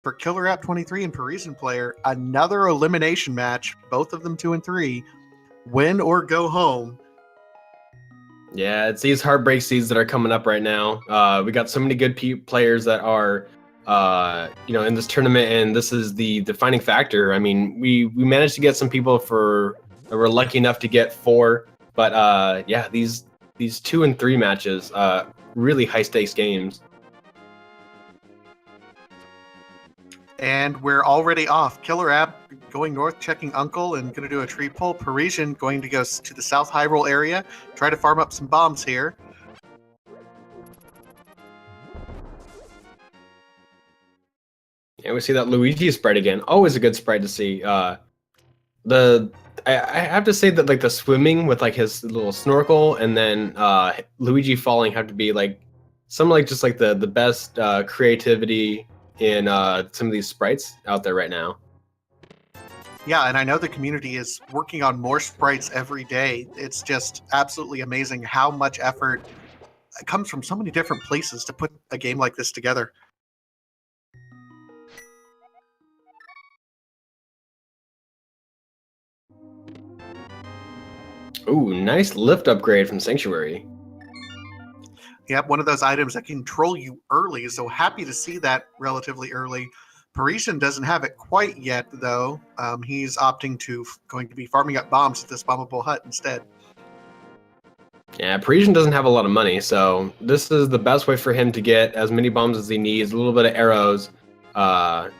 for KillerApp23 and Parisian Player, another elimination match, both of them 2 and 3. Win or go home. Yeah, it's these heartbreak seeds that are coming up right now. We got so many good players that are, in this tournament, and this is the defining factor. I mean, we managed to get some people that were lucky enough to get 4, but yeah, these 2 and 3 matches, really high stakes games. And we're already off. KillerApp going north, checking Uncle, and going to do a tree pull. Parisian going to go to the South Hyrule area, try to farm up some bombs here. And we see that Luigi sprite again. Always a good sprite to see. I have to say that like the swimming with like his little snorkel and then Luigi falling have to be like some like just like the best creativity in some of these sprites out there right now. Yeah, and I know the community is working on more sprites every day. It's just absolutely amazing how much effort comes from so many different places to put a game like this together. Ooh, nice lift upgrade from Sanctuary. Yep, one of those items that can troll you early, so happy to see that relatively early. Parisian doesn't have it quite yet, though. He's opting to going to be farming up bombs at this bombable hut instead. Yeah, Parisian doesn't have a lot of money, so this is the best way for him to get as many bombs as he needs, a little bit of arrows.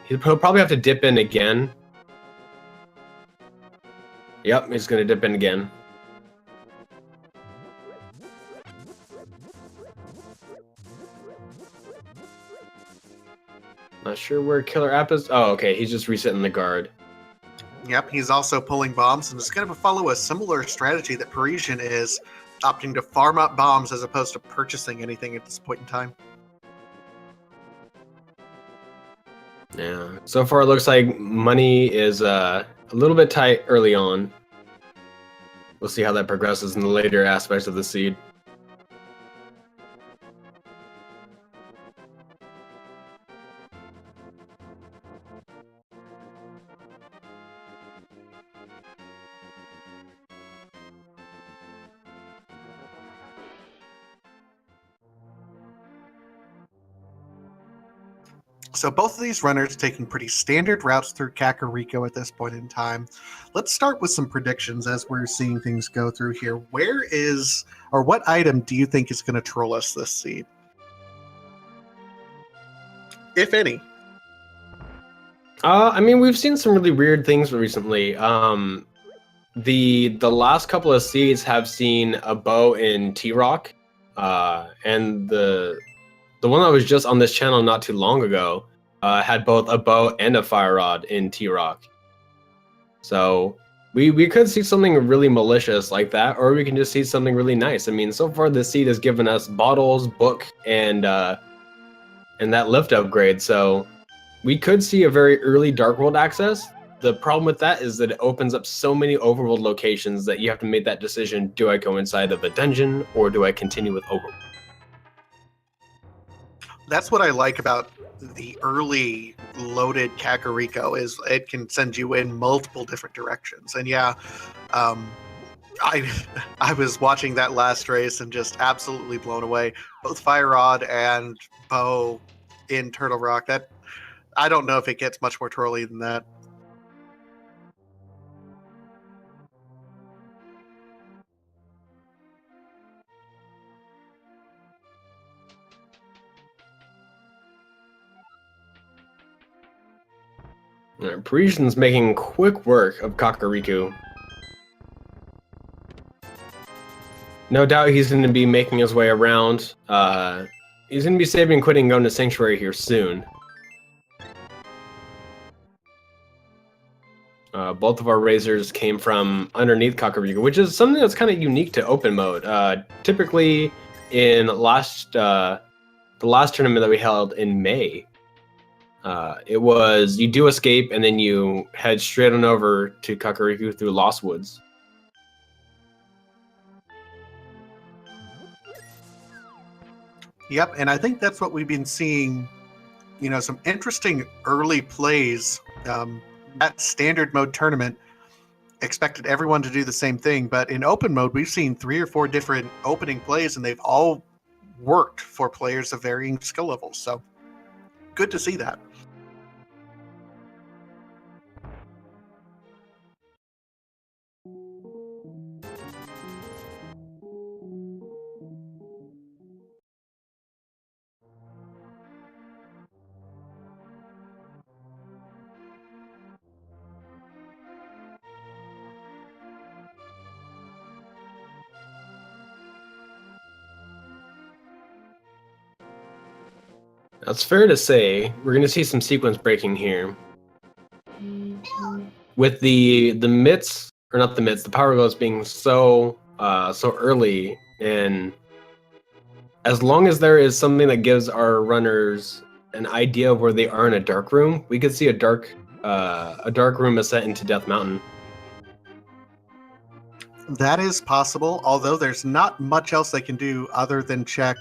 He'll probably have to dip in again. Yep, he's going to dip in again. Not sure where KillerApp is. Oh, okay, he's just resetting the guard. Yep, he's also pulling bombs and is going to follow a similar strategy that Parisian is, opting to farm up bombs as opposed to purchasing anything at this point in time. Yeah, so far it looks like money is a little bit tight early on. We'll see how that progresses in the later aspects of the seed. So both of these runners taking pretty standard routes through Kakariko at this point in time. Let's start with some predictions as we're seeing things go through here. Where is, or what item do you think is going to troll us this seed? If any. I mean, we've seen some really weird things recently. The last couple of seeds have seen a bow in T-Rock, and the one that was just on this channel not too long ago had both a bow and a fire rod in T-Rock. So we could see something really malicious like that, or we can just see something really nice. I mean, so far this seed has given us bottles, book, and that lift upgrade. So we could see a very early Dark World access. The problem with that is that it opens up so many overworld locations that you have to make that decision: do I go inside of a dungeon or do I continue with overworld? That's what I like about the early loaded Kakariko, is it can send you in multiple different directions. And yeah, I was watching that last race and just absolutely blown away. Both Fire Rod and Bow in Turtle Rock. That, I don't know if it gets much more trolly than that. Parisian's making quick work of Kakariko. No doubt he's going to be making his way around. He's going to be saving and quitting and going to Sanctuary here soon. Both of our razors came from underneath Kakariko, which is something that's kind of unique to open mode. Typically, in the last tournament that we held in May, it was you do escape and then you head straight on over to Kakariko through Lost Woods. Yep, and I think that's what we've been seeing some interesting early plays. That standard mode tournament expected everyone to do the same thing, but in open mode, we've seen 3 or 4 different opening plays, and they've all worked for players of varying skill levels. So good to see that. Now, it's fair to say we're going to see some sequence breaking here. With the mitts, or not the mitts, the power gloves being so early, and as long as there is something that gives our runners an idea of where they are in a dark room, we could see a dark room ascent into Death Mountain. That is possible, although there's not much else they can do other than check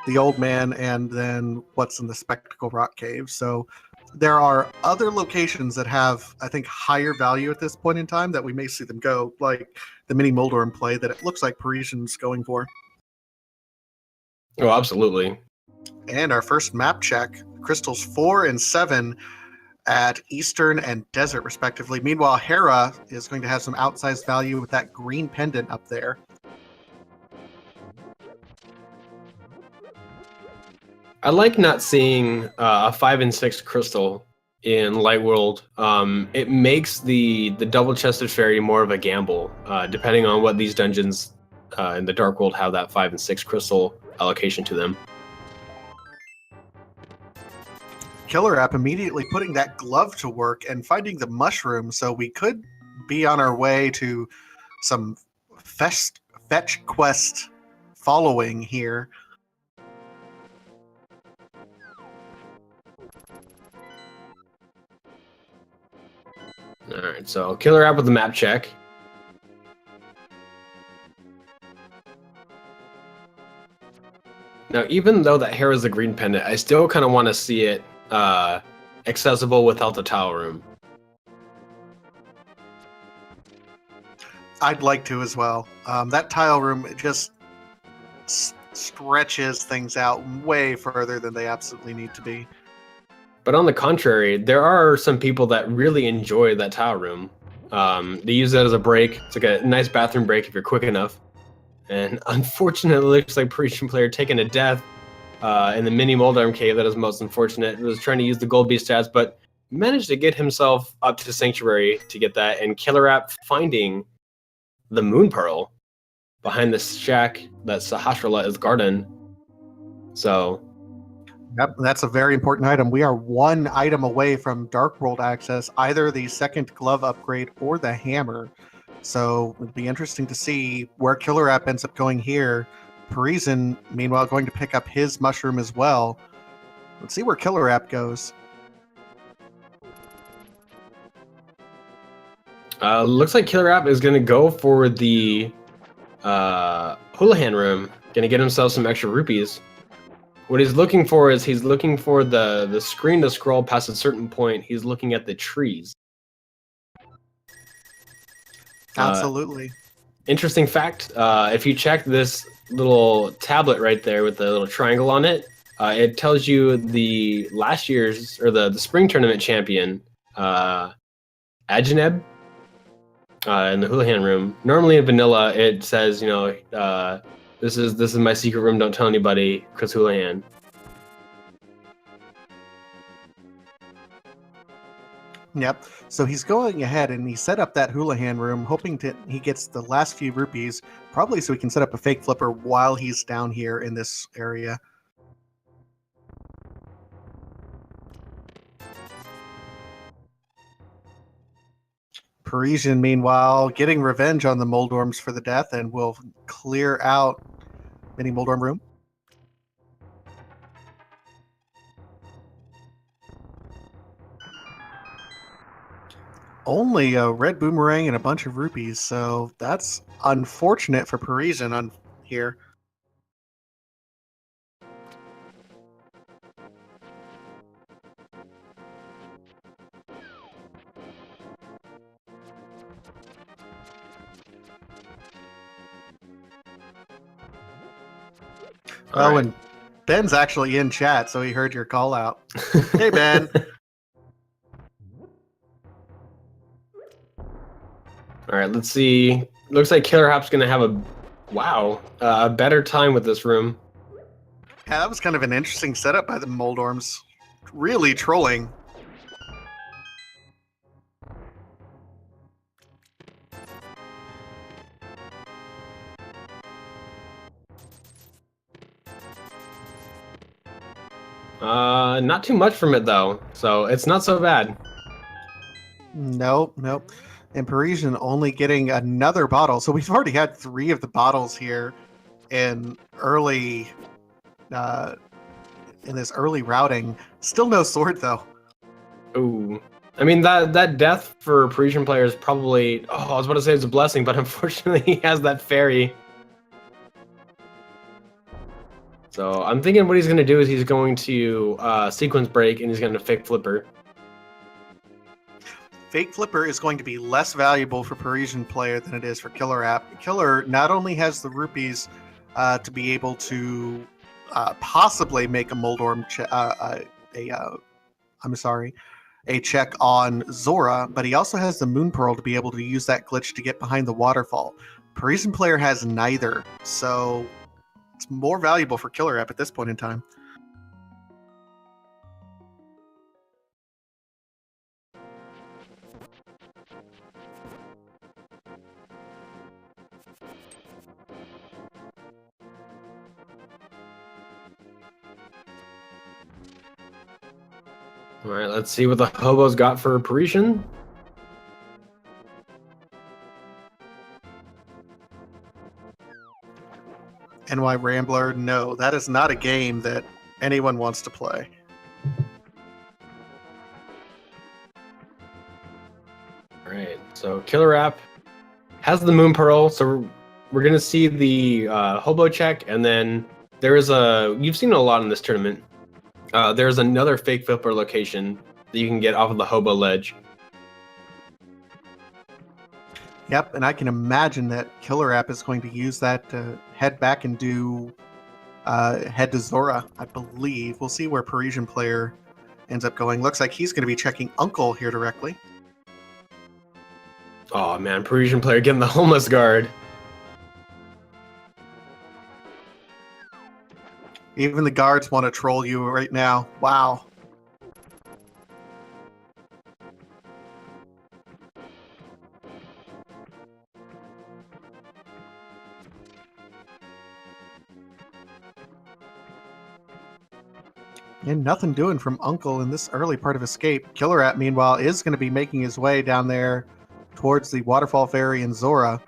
the old man and then what's in the Spectacle Rock Cave. So there are other locations that have, I think, higher value at this point in time that we may see them go, like the mini Moldorm play that it looks like Parisian's going for. Oh, absolutely. And our first map check, crystals 4 and 7 at Eastern and Desert, respectively. Meanwhile, Hera is going to have some outsized value with that green pendant up there. I like not seeing a 5 and 6 crystal in Light World. It makes the double-chested fairy more of a gamble, depending on what these dungeons in the Dark World have that 5 and 6 crystal allocation to them. KillerApp immediately putting that glove to work and finding the mushroom, so we could be on our way to some fetch quest following here. Alright, so KillerApp with the map check. Now, even though that hair is a green pendant, I still kind of want to see it accessible without the tile room. I'd like to as well. That tile room just stretches things out way further than they absolutely need to be. But on the contrary, there are some people that really enjoy that tile room. They use it as a break. It's like a nice bathroom break if you're quick enough. And unfortunately, it looks like Parisian player taking a death in the mini Moldorm cave. That is most unfortunate. He was trying to use the gold beast stats, but managed to get himself up to the sanctuary to get that. And KillerApp finding the moon pearl behind the shack that Sahasrara is guarding. So, yep, that's a very important item. We are 1 item away from Dark World access, either the second glove upgrade or the hammer. So it'll be interesting to see where KillerApp ends up going here. Parisian, meanwhile, going to pick up his mushroom as well. Let's see where KillerApp goes. Looks like KillerApp is going to go for the Houlihan room. Going to get himself some extra rupees. What he's looking for is he's looking for the screen to scroll past a certain point. He's looking at the trees. Absolutely. Interesting fact, if you check this little tablet right there with the little triangle on it, it tells you the last year's, or the spring tournament champion, Ajaneb, in the Houlihan room. Normally in vanilla, it says, this is my secret room, don't tell anybody, Chris Houlihan. Yep. So he's going ahead and he set up that Houlihan room, hoping he gets the last few rupees, probably so he can set up a fake flipper while he's down here in this area. Parisian, meanwhile, getting revenge on the Moldorms for the death and will clear out mini Moldorm room. Only a red boomerang and a bunch of rupees, so that's unfortunate for Parisian on here. Oh, and Ben's actually in chat, so he heard your call out. Hey, Ben. All right, let's see. Looks like KillerApp's gonna have a better time with this room. Yeah, that was kind of an interesting setup by the Moldorms. Really trolling. Not too much from it though, so it's not so bad. Nope. And Parisian only getting another bottle. So we've already had 3 of the bottles here in early in this early routing. Still no sword though. Ooh. I mean that death for Parisian players probably I was about to say it's a blessing, but unfortunately he has that fairy. So I'm thinking what he's gonna do is he's going to sequence break and he's gonna fake flipper. Fake Flipper is going to be less valuable for Parisian player than it is for KillerApp. Killer not only has the rupees to be able to possibly make a Moldorm a check on Zora, but he also has the Moon Pearl to be able to use that glitch to get behind the waterfall. Parisian player has neither, so it's more valuable for KillerApp at this point in time. All right, let's see what the hobos got for Parisian. NY Rambler, no, that is not a game that anyone wants to play. All right, so KillerApp has the Moon Pearl, so we're gonna see the hobo check, and then you've seen it a lot in this tournament. There's another fake flipper location that you can get off of the hobo ledge. Yep, and I can imagine that KillerApp is going to use that to head back and do head to Zora, I believe. We'll see where Parisian player ends up going. Looks like he's going to be checking Uncle here directly. Oh man, Parisian player getting the homeless guard. Even the guards want to troll you right now. Wow. And nothing doing from Uncle in this early part of Escape. KillerApp, meanwhile, is going to be making his way down there towards the Waterfall Ferry in Zora.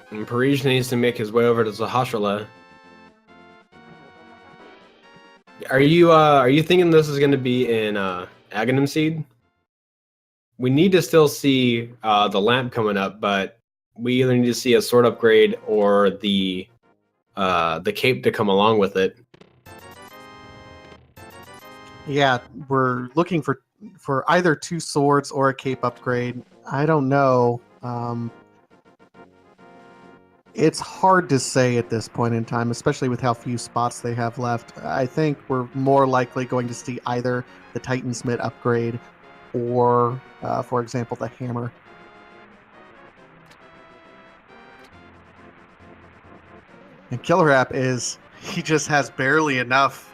And Parisian needs to make his way over to Zahashrala. Are you thinking this is going to be in Aghanim Seed? We need to still see the lamp coming up, but we either need to see a sword upgrade or the cape to come along with it. Yeah, we're looking for either 2 swords or a cape upgrade. I don't know. It's hard to say at this point in time, especially with how few spots they have left. I think we're more likely going to see either the Titansmith upgrade or, for example, the hammer. And KillerApp he just has barely enough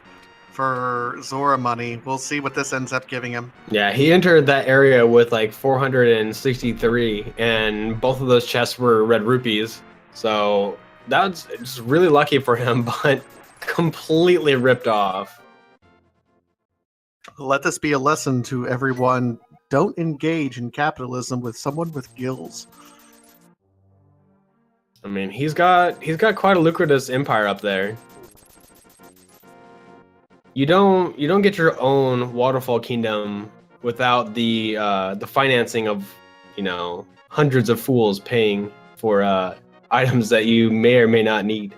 for Zora money. We'll see what this ends up giving him. Yeah, he entered that area with like 463, and both of those chests were red rupees. So that's just really lucky for him, but completely ripped off. Let this be a lesson to everyone. Don't engage in capitalism with someone with gills. I mean, he's got quite a lucrative empire up there. You don't get your own Waterfall Kingdom without the financing of, hundreds of fools paying for items that you may or may not need.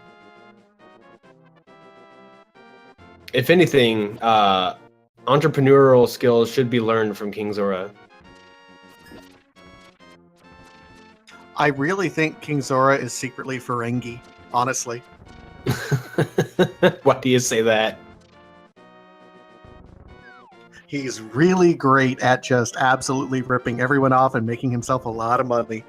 If anything, entrepreneurial skills should be learned from King Zora. I really think King Zora is secretly Ferengi, honestly. Why do you say that? He's really great at just absolutely ripping everyone off and making himself a lot of money.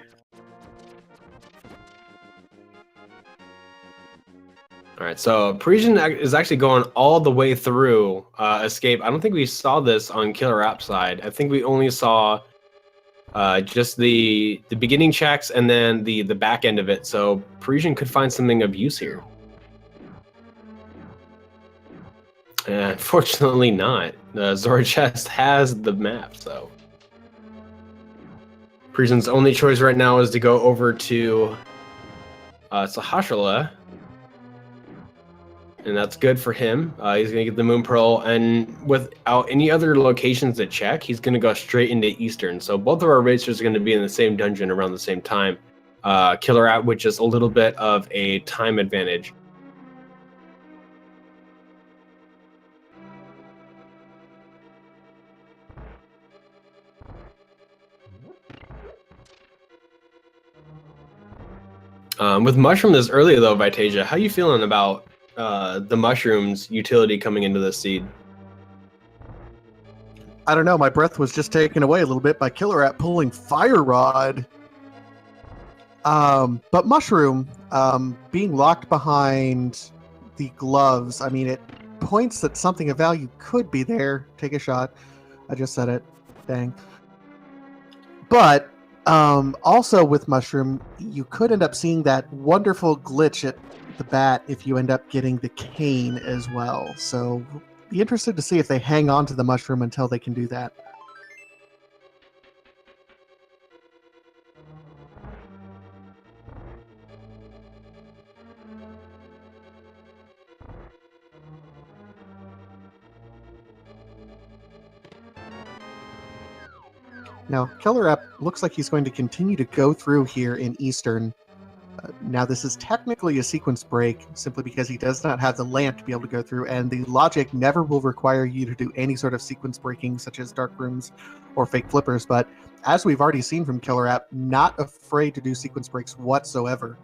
All right, so Parisian is actually going all the way through Escape. I don't think we saw this on Killer App side. I think we only saw just the beginning checks and then the back end of it. So Parisian could find something of use here. Unfortunately not. Zora Chest has the map, so Parisian's only choice right now is to go over to Sahashala. And that's good for him. He's going to get the Moon Pearl, and without any other locations to check, he's going to go straight into Eastern. So both of our racers are going to be in the same dungeon around the same time. Killer App with just a little bit of a time advantage. With Mushroom this early, though, Vitasia, how you feeling about the Mushroom's utility coming into this seed? I don't know. My breath was just taken away a little bit by Killer App pulling Fire Rod. But Mushroom being locked behind the gloves, I mean, it points that something of value could be there. Take a shot. I just said it. Dang. But also with Mushroom, you could end up seeing that wonderful glitch at the bat if you end up getting the cane as well. So be interested to see if they hang on to the Mushroom until they can do that. Now, Killer App looks like he's going to continue to go through here in Eastern. Now, this is technically a sequence break, simply because he does not have the lamp to be able to go through, and the logic never will require you to do any sort of sequence breaking, such as dark rooms or fake flippers, but as we've already seen from Killer App, not afraid to do sequence breaks whatsoever.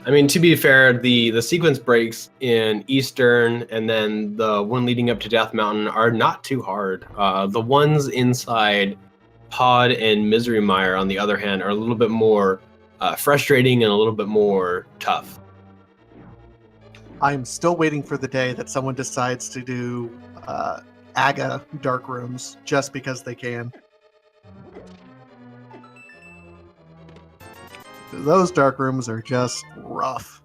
I mean, to be fair, the sequence breaks in Eastern and then the one leading up to Death Mountain are not too hard. The ones inside Pod and Misery Mire, on the other hand, are a little bit more frustrating and a little bit more tough. I'm still waiting for the day that someone decides to do AGA dark rooms just because they can. Those dark rooms are just rough.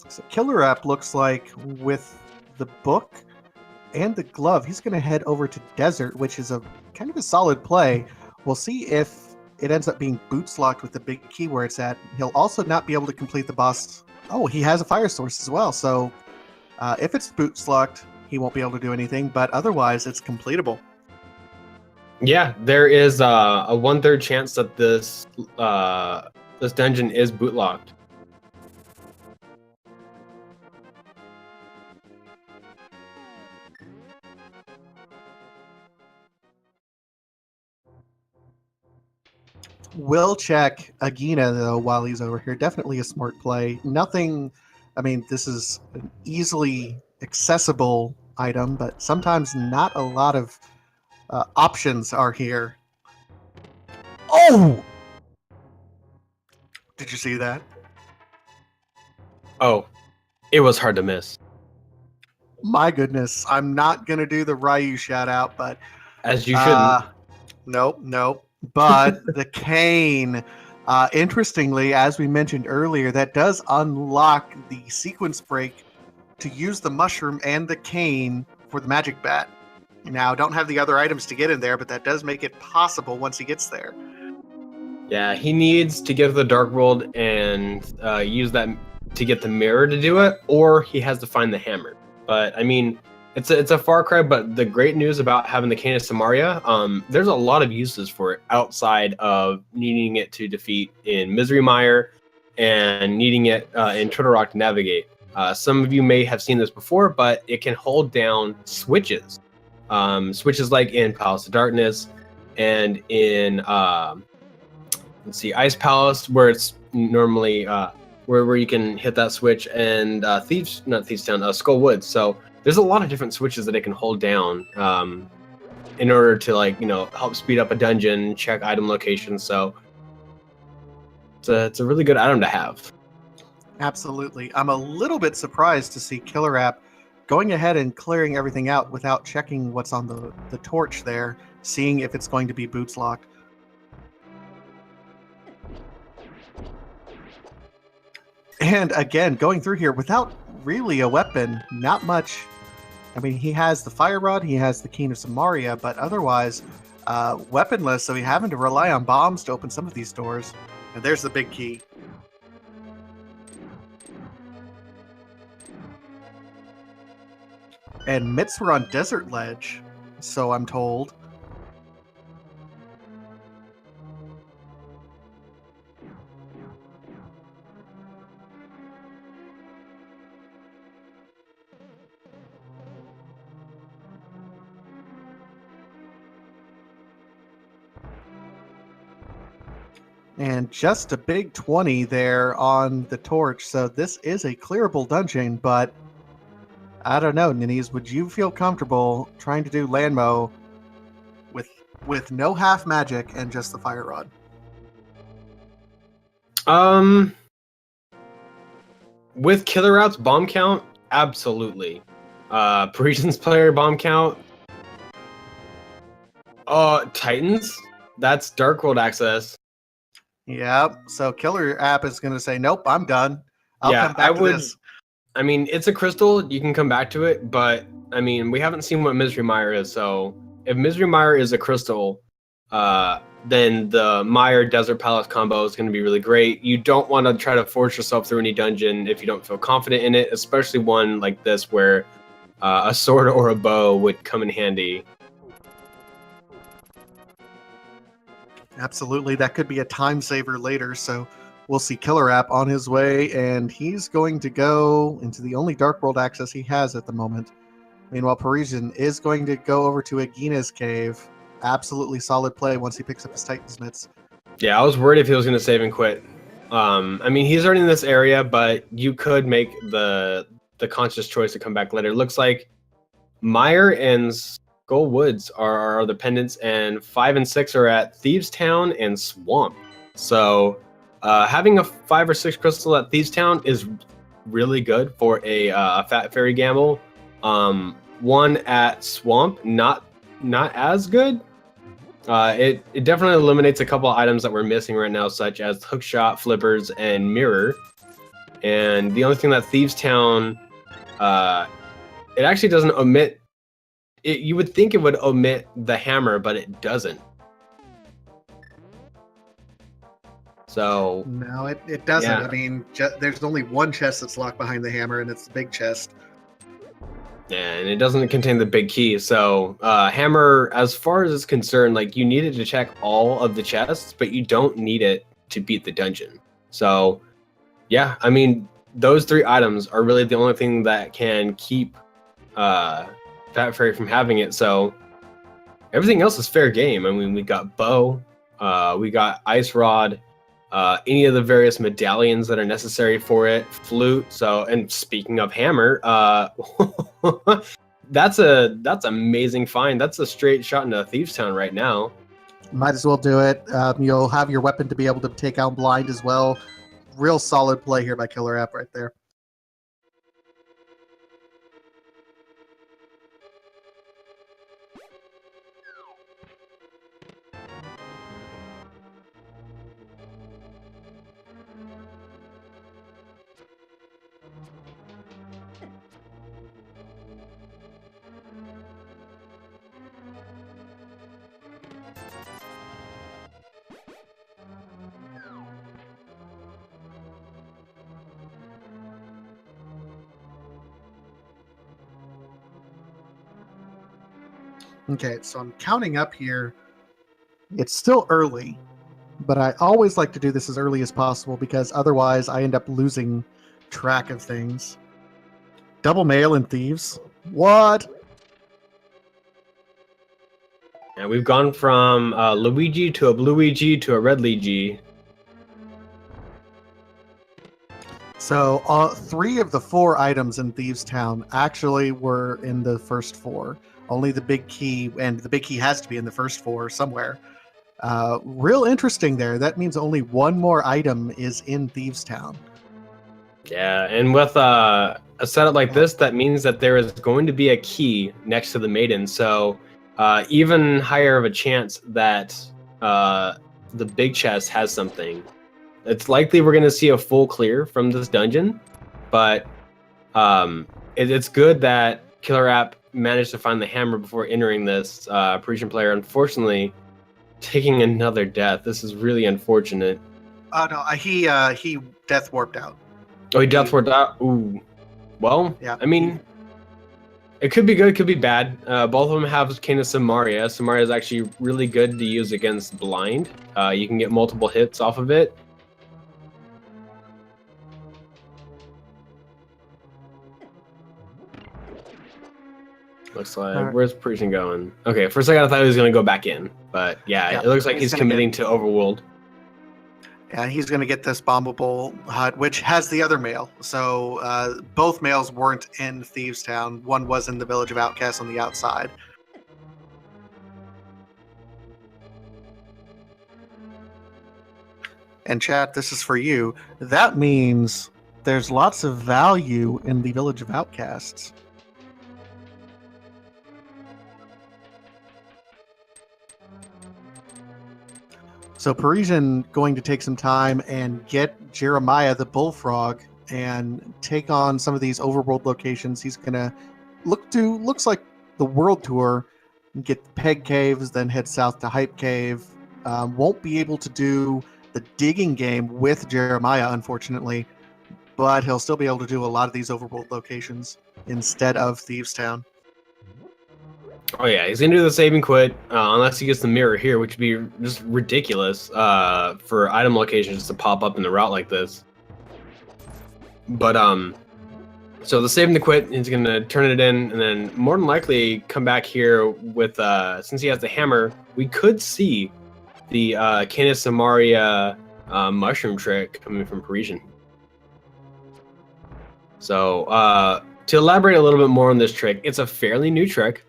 So Killer App looks like with the book and the glove, he's going to head over to Desert, which is a kind of a solid play. We'll see if it ends up being boots locked with the big key where it's at. He'll also not be able to complete the boss. Oh, he has a fire source as well. So if it's boots locked, he won't be able to do anything, but otherwise it's completable. Yeah, there is a 1/3 chance that this dungeon is boot locked. Will check Agina, though, while he's over here. Definitely a smart play. Nothing, I mean, this is an easily accessible item, but sometimes not a lot of options are here. Oh! Did you see that? Oh, it was hard to miss. My goodness. I'm not going to do the Ryu shout out, but... As you shouldn't. Nope. But the cane, interestingly, as we mentioned earlier, that does unlock the sequence break to use the mushroom and the cane for the magic bat. Now, don't have the other items to get in there, but that does make it possible once he gets there. Yeah, he needs to get to the Dark World and use that to get the mirror to do it, or he has to find the hammer. But, I mean, It's a far cry, but the great news about having the Cane of Samaria, there's a lot of uses for it outside of needing it to defeat in Misery Mire and needing it in Turtle Rock to navigate. Some of you may have seen this before, but it can hold down switches. Switches like in Palace of Darkness and in let's see, Ice Palace, where it's normally where you can hit that switch, and Skull Woods. So there's a lot of different switches that it can hold down in order to help speed up a dungeon, check item locations. So it's a really good item to have. Absolutely. I'm a little bit surprised to see KillerApp going ahead and clearing everything out without checking what's on the torch there, seeing if it's going to be boots locked. And again, going through here without really a weapon, not much. I mean, he has the Fire Rod, he has the Cane of Samaria, but otherwise weaponless, so he's having to rely on bombs to open some of these doors. And there's the big key. And mitts were on Desert Ledge, so I'm told. And just a big 20 there on the torch, so this is a clearable dungeon, but I don't know, Ninnies, would you feel comfortable trying to do Landmo with no half magic and just the Fire Rod? With KillerApp's bomb count, absolutely. Parisian's player bomb count. Titans? That's Dark World access. Yep. So KillerApp is going to say, nope, I'm done. I'll come back to this. I mean, it's a crystal. You can come back to it, but I mean, we haven't seen what Misery Mire is. So if Misery Mire is a crystal, then the Mire Desert Palace combo is going to be really great. You don't want to try to force yourself through any dungeon if you don't feel confident in it, especially one like this where a sword or a bow would come in handy. Absolutely. That could be a time saver later. So we'll see KillerApp on his way, and he's going to go into the only Dark World access he has at the moment. Meanwhile, Parisian is going to go over to Agina's cave. Absolutely solid play once he picks up his Titan's mitts. Yeah, I was worried if he was going to save and quit. I mean, he's already in this area, but you could make the conscious choice to come back later. Looks like Mire and Skull Woods are the pendants, and 5 and 6 are at Thieves Town and Swamp. So having a 5 or 6 crystal at Thieves Town is really good for a Fat Fairy gamble. One at Swamp, not as good. It definitely eliminates a couple items that we're missing right now, such as Hookshot, Flippers, and Mirror. And the only thing that Thieves Town, it actually doesn't omit. You would think it would omit the hammer, but it doesn't. So no, it doesn't. Yeah. I mean, there's only one chest that's locked behind the hammer, and it's the big chest. And it doesn't contain the big key. So hammer, as far as it's concerned, like you needed to check all of the chests, but you don't need it to beat the dungeon. So yeah, I mean, those 3 items are really the only thing that can keep Fat Fairy from having it. So everything else is fair game. I mean, we got bow, we got ice rod, any of the various medallions that are necessary for it, flute. So, and speaking of hammer, that's amazing find. That's a straight shot into Thieves Town right now. Might as well do it. You'll have your weapon to be able to take out blind as well. Real solid play here by KillerApp right there. Okay, so I'm counting up here. It's still early, but I always like to do this as early as possible because otherwise I end up losing track of things. Double mail and thieves? What? And we've gone from Luigi to a Bluigi to a Red Luigi. So 3 of the 4 items in Thieves Town actually were in the first 4. Only the big key, and the big key has to be in the first 4 somewhere. Real interesting there. That means only 1 more item is in Thieves Town. Yeah, and with a setup like this, that means that there is going to be a key next to the maiden. So even higher of a chance that the big chest has something. It's likely we're going to see a full clear from this dungeon, but it's good that KillerApp managed to find the hammer before entering this. Parisian player, unfortunately, taking another death. This is really unfortunate. Oh no, he death warped out. Oh, he death warped out. Ooh, well, Yeah. I mean, it could be good, it could be bad. Both of them have Cane of Samaria. Samaria is actually really good to use against blind. You can get multiple hits off of it. Looks like, where's Parisian going? Okay, for a second I thought he was going to go back in, but yeah, it looks like he's committing to Overworld. Yeah, he's going to get this bombable hut, which has the other mail. So both mails weren't in Thieves Town. One was in the Village of Outcasts on the outside. And chat, this is for you. That means there's lots of value in the Village of Outcasts. So Parisian going to take some time and get Jeremiah the Bullfrog and take on some of these overworld locations. He's gonna looks like the world tour, get the Peg Caves, then head south to Hype Cave. Won't be able to do the digging game with Jeremiah, unfortunately, but he'll still be able to do a lot of these overworld locations instead of Thieves Town. Oh yeah, he's gonna do the save and quit unless he gets the mirror here, which would be just ridiculous for item locations to pop up in the route like this. But so the save and the quit, he's gonna turn it in, and then more than likely come back here with since he has the hammer, we could see the Cane of Samaria mushroom trick coming from Parisian. So to elaborate a little bit more on this trick, it's a fairly new trick.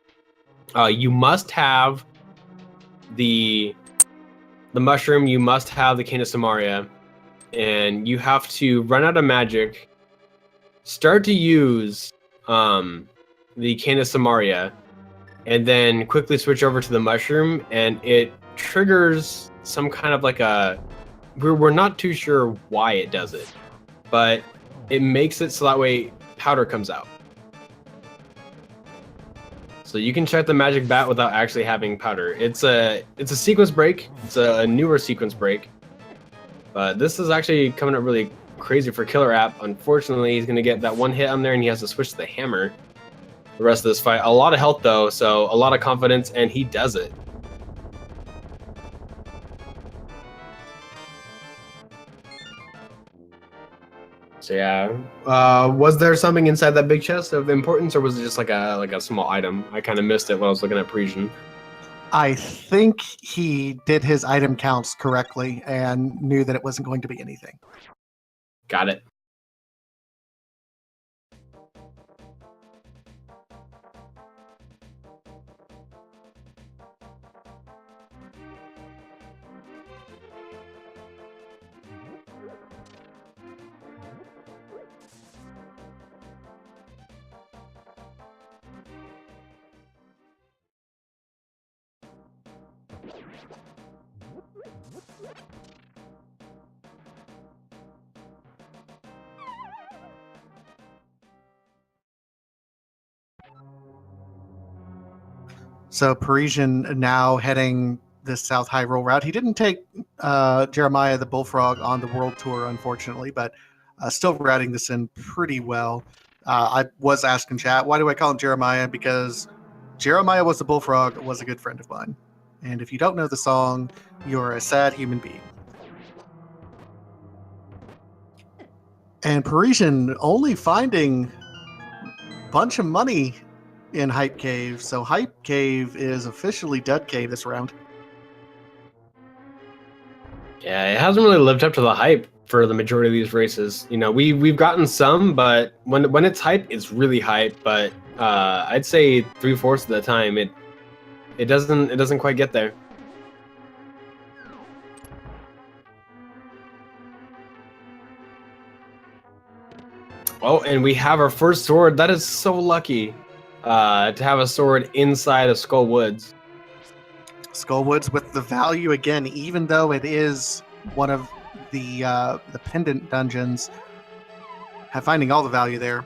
You must have the mushroom, you must have the Cane of Samaria, and you have to run out of magic, start to use the Cane of Samaria, and then quickly switch over to the mushroom, and it triggers some kind of like we're not too sure why it does it, but it makes it so that way powder comes out. So you can check the magic bat without actually having powder. It's a sequence break. It's a newer sequence break. But this is actually coming up really crazy for KillerApp. Unfortunately, he's going to get that one hit on there and he has to switch to the hammer the rest of this fight. A lot of health though, so a lot of confidence, and he does it. So yeah, was there something inside that big chest of importance, or was it just like a small item? I kind of missed it when I was looking at Parisian. I think he did his item counts correctly and knew that it wasn't going to be anything. Got it. So Parisian now heading this South Hyrule route. He didn't take Jeremiah the Bullfrog on the world tour, unfortunately, but still routing this in pretty well. I was asking chat, why do I call him Jeremiah? Because Jeremiah Was a Bullfrog was a good friend of mine. And if you don't know the song, you're a sad human being. And Parisian only finding a bunch of money in Hype Cave. So Hype Cave is officially Dead Cave this round. Yeah, it hasn't really lived up to the hype for the majority of these races. You know, we've gotten some, but when it's hype, it's really hype. But I'd say 3/4 of the time it doesn't quite get there. Oh, and we have our first sword. That is so lucky to have a sword inside of Skull Woods. Skull Woods with the value again, even though it is one of the pendant dungeons, finding all the value there.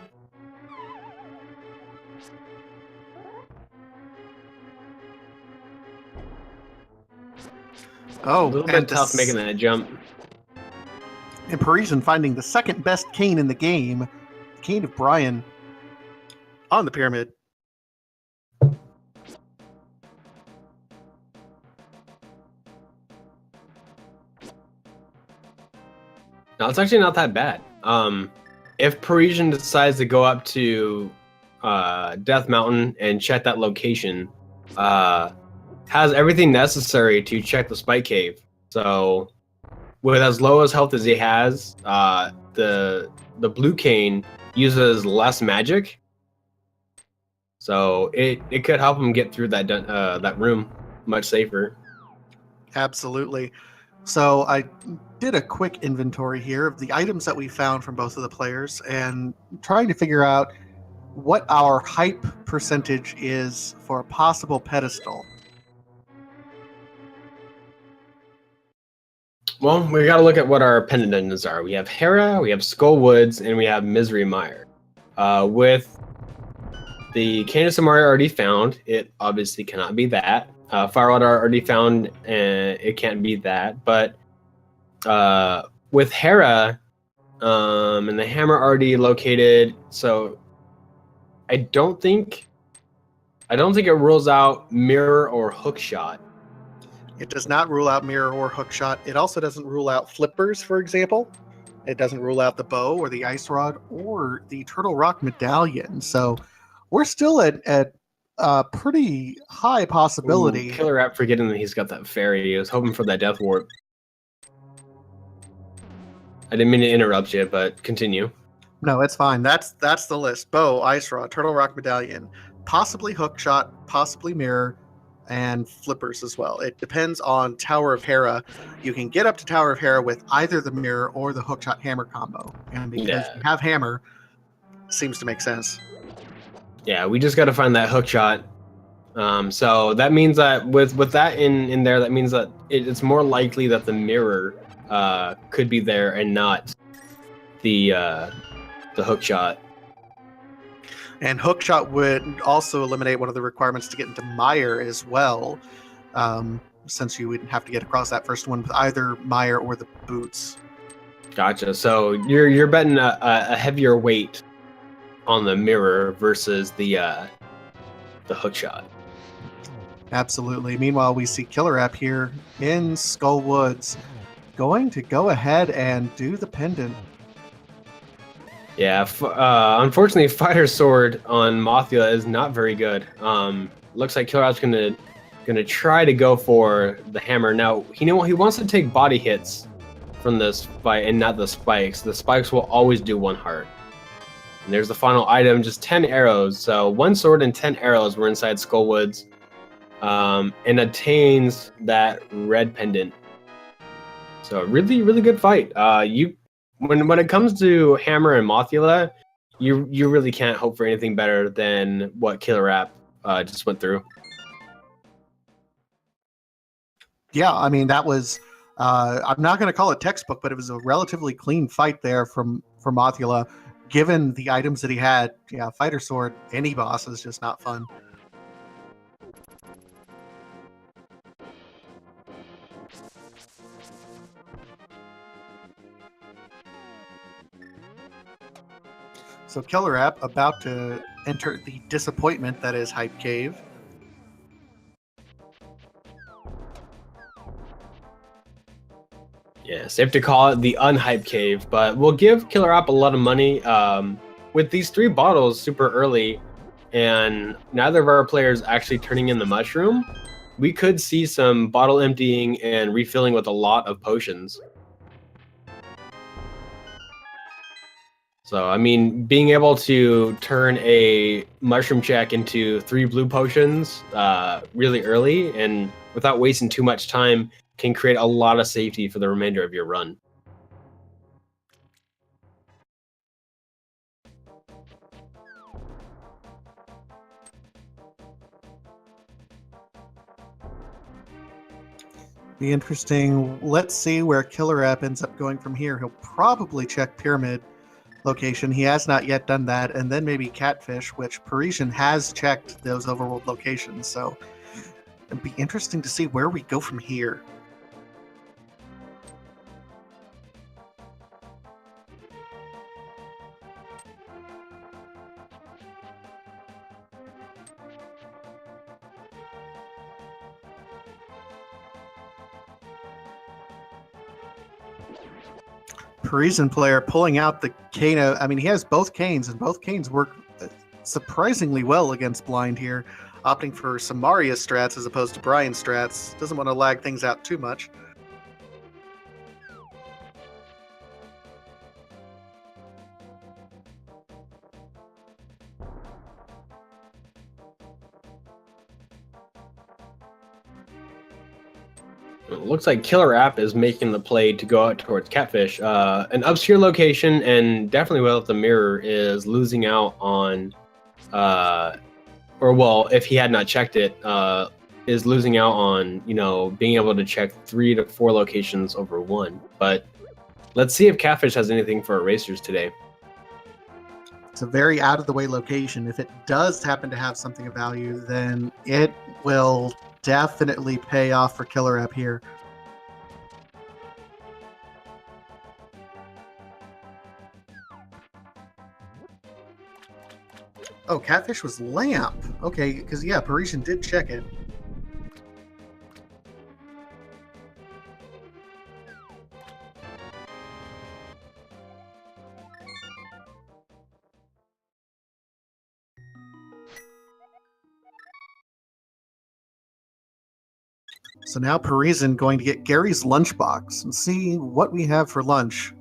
Oh, A little bit tough making that jump. And Parisian finding the second best cane in the game, the Cane of Brian, on the pyramid. No, it's actually not that bad. If Parisian decides to go up to Death Mountain and check that location, has everything necessary to check the Spike Cave. So with as low as health as he has, the blue cane uses less magic, so it could help him get through that room much safer. Absolutely. So I did a quick inventory here of the items that we found from both of the players and trying to figure out what our hype percentage is for a possible pedestal. Well, we got to look at what our pendant dungeons are. We have Hera, we have Skull Woods, and we have Misery Mire. With the Cane of Samari already found, it obviously cannot be that. Firewater already found, and it can't be that. But with Hera and the hammer already located, so I don't think it rules out mirror or hook shot. It does not rule out mirror or hook shot. It also doesn't rule out flippers, for example. It doesn't rule out the bow or the ice rod or the turtle rock medallion. So we're still at a pretty high possibility. Ooh, KillerApp forgetting that he's got that fairy. He was hoping for that death warp. I didn't mean to interrupt you, but continue. No, it's fine. That's the list. Bow, ice rod, turtle rock medallion, possibly hook shot, possibly mirror, and flippers as well. It depends on Tower of Hera. You can get up to Tower of Hera with either the mirror or the hookshot hammer combo. And because you have hammer, seems to make sense. Yeah, we just got to find that hookshot. So that means that with that in there, that means that it's more likely that the mirror could be there and not the hookshot. And hookshot would also eliminate one of the requirements to get into Mire as well, since you wouldn't have to get across that first one with either Mire or the boots. Gotcha. So you're betting a heavier weight on the mirror versus the hookshot. Absolutely. Meanwhile, we see KillerApp here in Skull Woods going to go ahead and do the pendant. Yeah, unfortunately, Fighter Sword on Mothula is not very good. Looks like KillerApp's gonna try to go for the hammer. Now, he wants to take body hits from this fight and not the spikes. The spikes will always do 1 heart. And there's the final item, just 10 arrows. So 1 sword and 10 arrows were inside Skull Woods, and attains that red pendant. So really, really good fight. When it comes to Hammer and Mothula, you really can't hope for anything better than what KillerApp just went through. Yeah, I mean, that was, I'm not going to call it textbook, but it was a relatively clean fight there for Mothula. Given the items that he had, yeah, Fighter Sword, any boss is just not fun. So KillerApp about to enter the disappointment that is Hype Cave. Yeah, safe to call it the unhype cave, but we'll give KillerApp a lot of money. With these 3 bottles super early, and neither of our players actually turning in the mushroom, we could see some bottle emptying and refilling with a lot of potions. So, I mean, being able to turn a mushroom check into 3 blue potions really early and without wasting too much time can create a lot of safety for the remainder of your run. Be interesting. Let's see where KillerApp ends up going from here. He'll probably check Pyramid location. He has not yet done that. And then maybe Catfish, which Parisian has checked those overworld locations. So it'd be interesting to see where we go from here. Parisian player pulling out the Kano. I mean, he has both canes, and both canes work surprisingly well against blind here. Opting for Samaria strats as opposed to Brian strats. Doesn't want to lag things out too much. It looks like KillerApp is making the play to go out towards Catfish. An obscure location, and definitely without the mirror, is losing out on, or well, if he had not checked it, is losing out on, you know, being able to check 3 to 4 locations over 1. But let's see if Catfish has anything for erasers today. It's a very out of the way location. If it does happen to have something of value, then it will definitely pay off for KillerApp here. Oh, Catfish was Lamp. Okay, because yeah, Parisian did check it. So now Parisian going to get Gary's lunchbox and see what we have for lunch.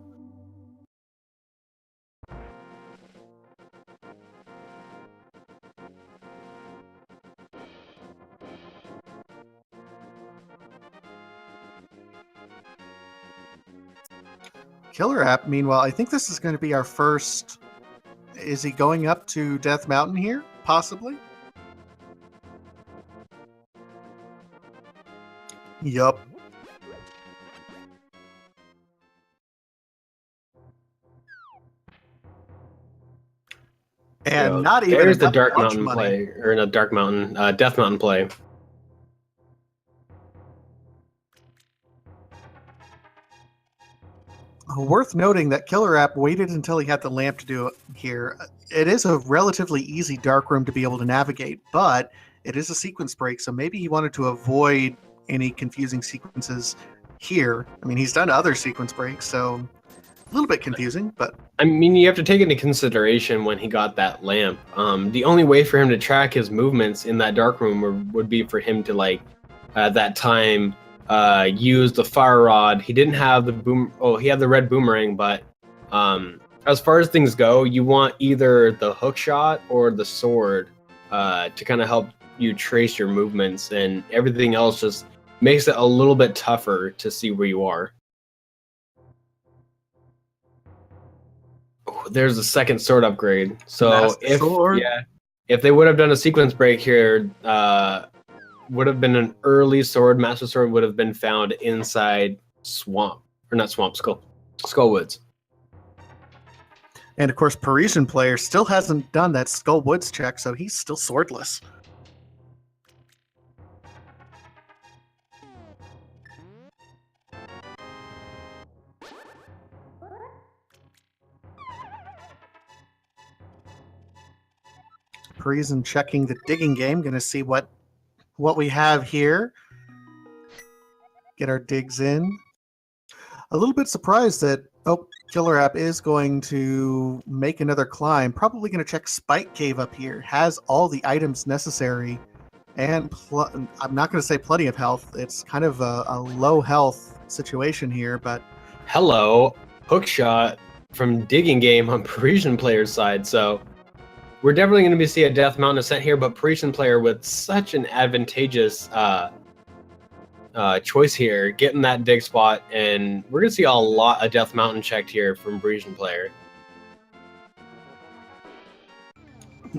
KillerApp, meanwhile, I think this is going to be our first... Is he going up to Death Mountain here? Possibly? Yup. And not even there's the Dark lunch Mountain money. play, or no, Dark Mountain, Death Mountain play. Worth noting that KillerApp waited until he had the lamp to do it here. It is a relatively easy dark room to be able to navigate, but it is a sequence break, so maybe he wanted to avoid any confusing sequences here. I mean, he's done other sequence breaks, so a little bit confusing, but... I mean, you have to take into consideration when he got that lamp. The only way for him to track his movements in that dark room would be for him to, like, at that time, use the fire rod. He didn't have the boom. Oh, he had the red boomerang, but as far as things go, you want either the hook shot or the sword to kind of help you trace your movements, and everything else just makes it a little bit tougher to see where you are. Oh, there's a second sword upgrade. So if they would have done a sequence break here, would have been an early sword. Master Sword would have been found inside Skullwoods. And of course, Parisian player still hasn't done that Skullwoods check, so he's still swordless. Parisian checking the digging game. Gonna see what we have here. Get our digs in. A little bit surprised that Killer App is going to make another climb. Probably going to check Spike Cave up here. Has all the items necessary, and I'm not going to say plenty of health. It's kind of a low health situation here, but Hello, hookshot from Digging Game on Parisian player's side. So we're definitely going to be seeing a Death Mountain ascent here, but Parisian player with such an advantageous choice here, getting that dig spot, and we're going to see a lot of Death Mountain checked here from Parisian player.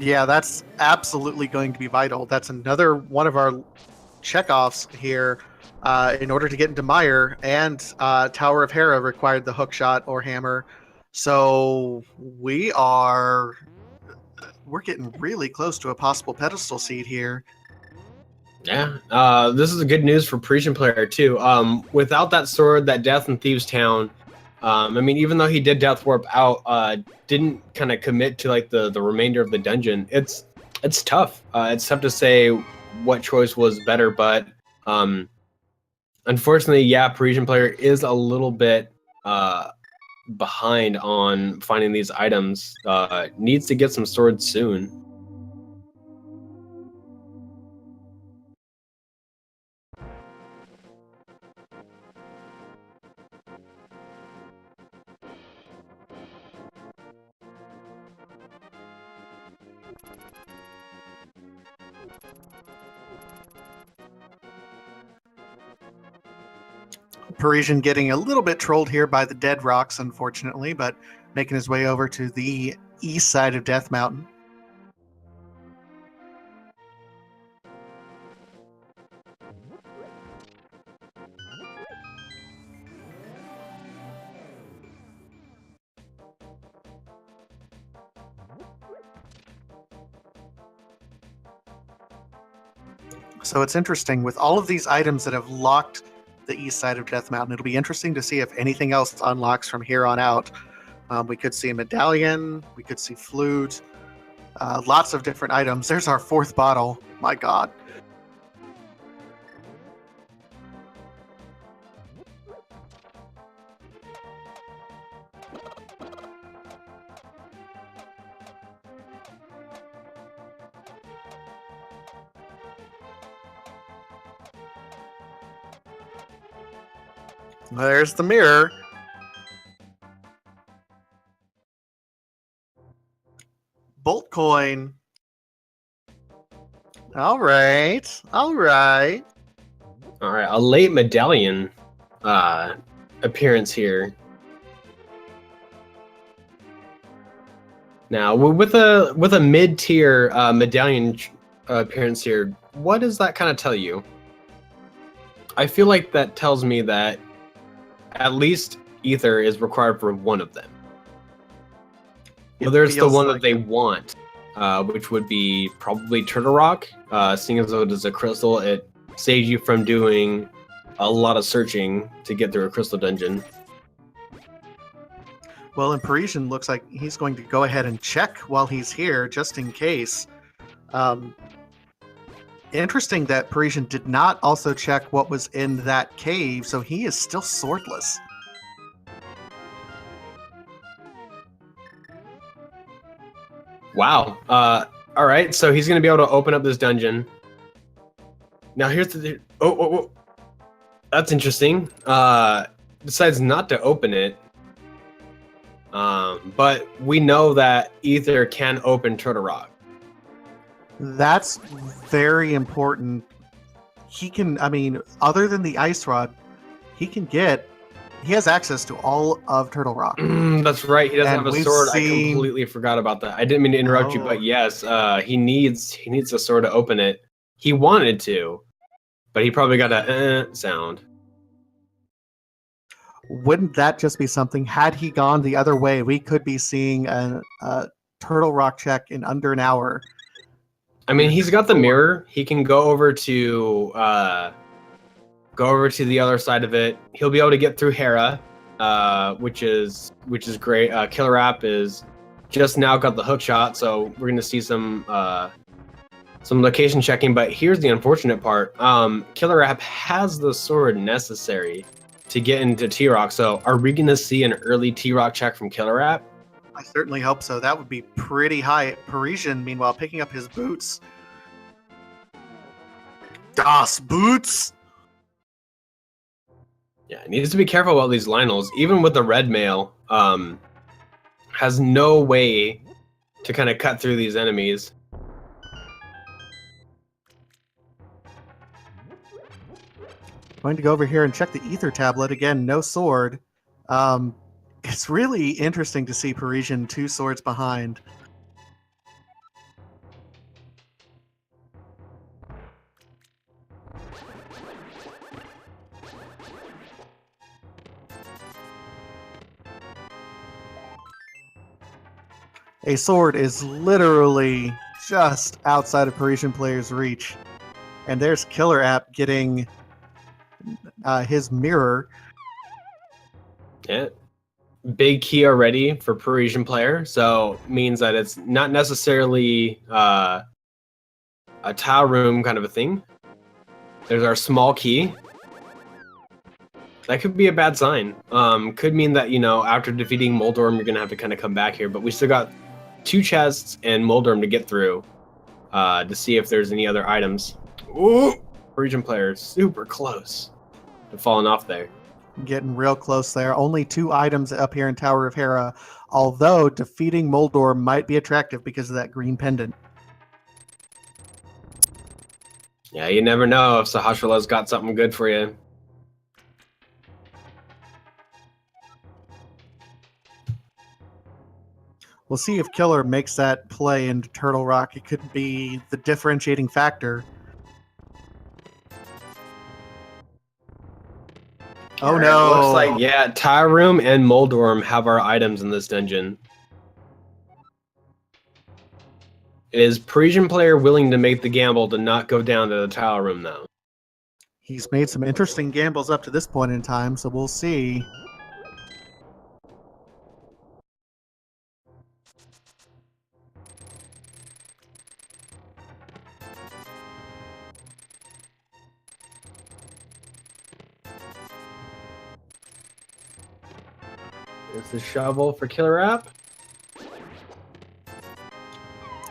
yeah, that's absolutely going to be vital. That's another one of our checkoffs here. In order to get into Mire, and Tower of Hera required the hookshot or hammer. So we're getting really close to a possible pedestal seed here. Yeah, this is a good news for Parisian player too. Without that sword, that Death in Thieves Town, I mean, even though he did Death Warp out, didn't kind of commit to like the remainder of the dungeon. It's tough. It's tough to say what choice was better, but unfortunately, yeah, Parisian player is a little bit behind on finding these items. Needs to get some swords soon. Parisian getting a little bit trolled here by the dead rocks, unfortunately, but making his way over to the east side of Death Mountain. So it's interesting, with all of these items that have locked the east side of Death Mountain, it'll be interesting to see if anything else unlocks from here on out. We could see a medallion, we could see flute, lots of different items. There's our fourth bottle. My God. There's the mirror. Bolt coin. All right. All right. All right, a late medallion appearance here. Now, with a mid-tier medallion appearance here, what does that kind of tell you? I feel like that tells me that at least Ether is required for one of them. Well, there's the one that they want, which would be probably Turtle Rock. Seeing as though it is a crystal, it saves you from doing a lot of searching to get through a crystal dungeon. Well, and Parisian looks like he's going to go ahead and check while he's here, just in case. Interesting that Parisian did not also check what was in that cave, so he is still swordless. Wow. All right, so he's going to be able to open up this dungeon. Now here's the... Oh. That's interesting. Decides not to open it. But we know that Ether can open Turtle Rock. That's very important. He can, I mean, other than the ice rod, he has access to all of Turtle Rock. That's right. He doesn't have a sword. I completely forgot about that. I didn't mean to interrupt you, but yes, he needs a sword to open it. He wanted to, but he probably got a sound. Wouldn't that just be something? Had he gone the other way, we could be seeing a Turtle Rock check in under an hour. I mean, he's got the mirror. He can go over to the other side of it. He'll be able to get through Hera, which is great. KillerApp is just now got the hook shot, so we're gonna see some location checking. But here's the unfortunate part: KillerApp has the sword necessary to get into T-Rock. So are we going to see an early T-Rock check from KillerApp? I certainly hope so. That would be pretty high. Parisian, meanwhile, picking up his boots. Das Boots! Yeah, he needs to be careful about these Lionels. Even with the red mail, has no way to kind of cut through these enemies. Going to go over here and check the ether tablet. Again, no sword. It's really interesting to see Parisian 2 swords behind. A sword is literally just outside of Parisian player's reach. And there's KillerApp getting his mirror. Yeah. Big key already for Parisian player, so means that it's not necessarily a tile room kind of a thing. There's our small key. That could be a bad sign. Could mean that, you know, after defeating Moldorm, you're gonna have to kind of come back here. But we still got 2 chests and Moldorm to get through to see if there's any other items. Ooh, Parisian player super close to falling off there. Getting real close there. Only 2 items up here in Tower of Hera, although defeating Moldor might be attractive because of that green pendant. Yeah, you never know if Sahasrah's got something good for you. We'll see if Killer makes that play into Turtle Rock. It could be the differentiating factor. Oh no! Looks like, yeah, Tile Room and Moldorm have our items in this dungeon. Is Parisian player willing to make the gamble to not go down to the Tile Room though? He's made some interesting gambles up to this point in time, so we'll see. There's the shovel for KillerApp.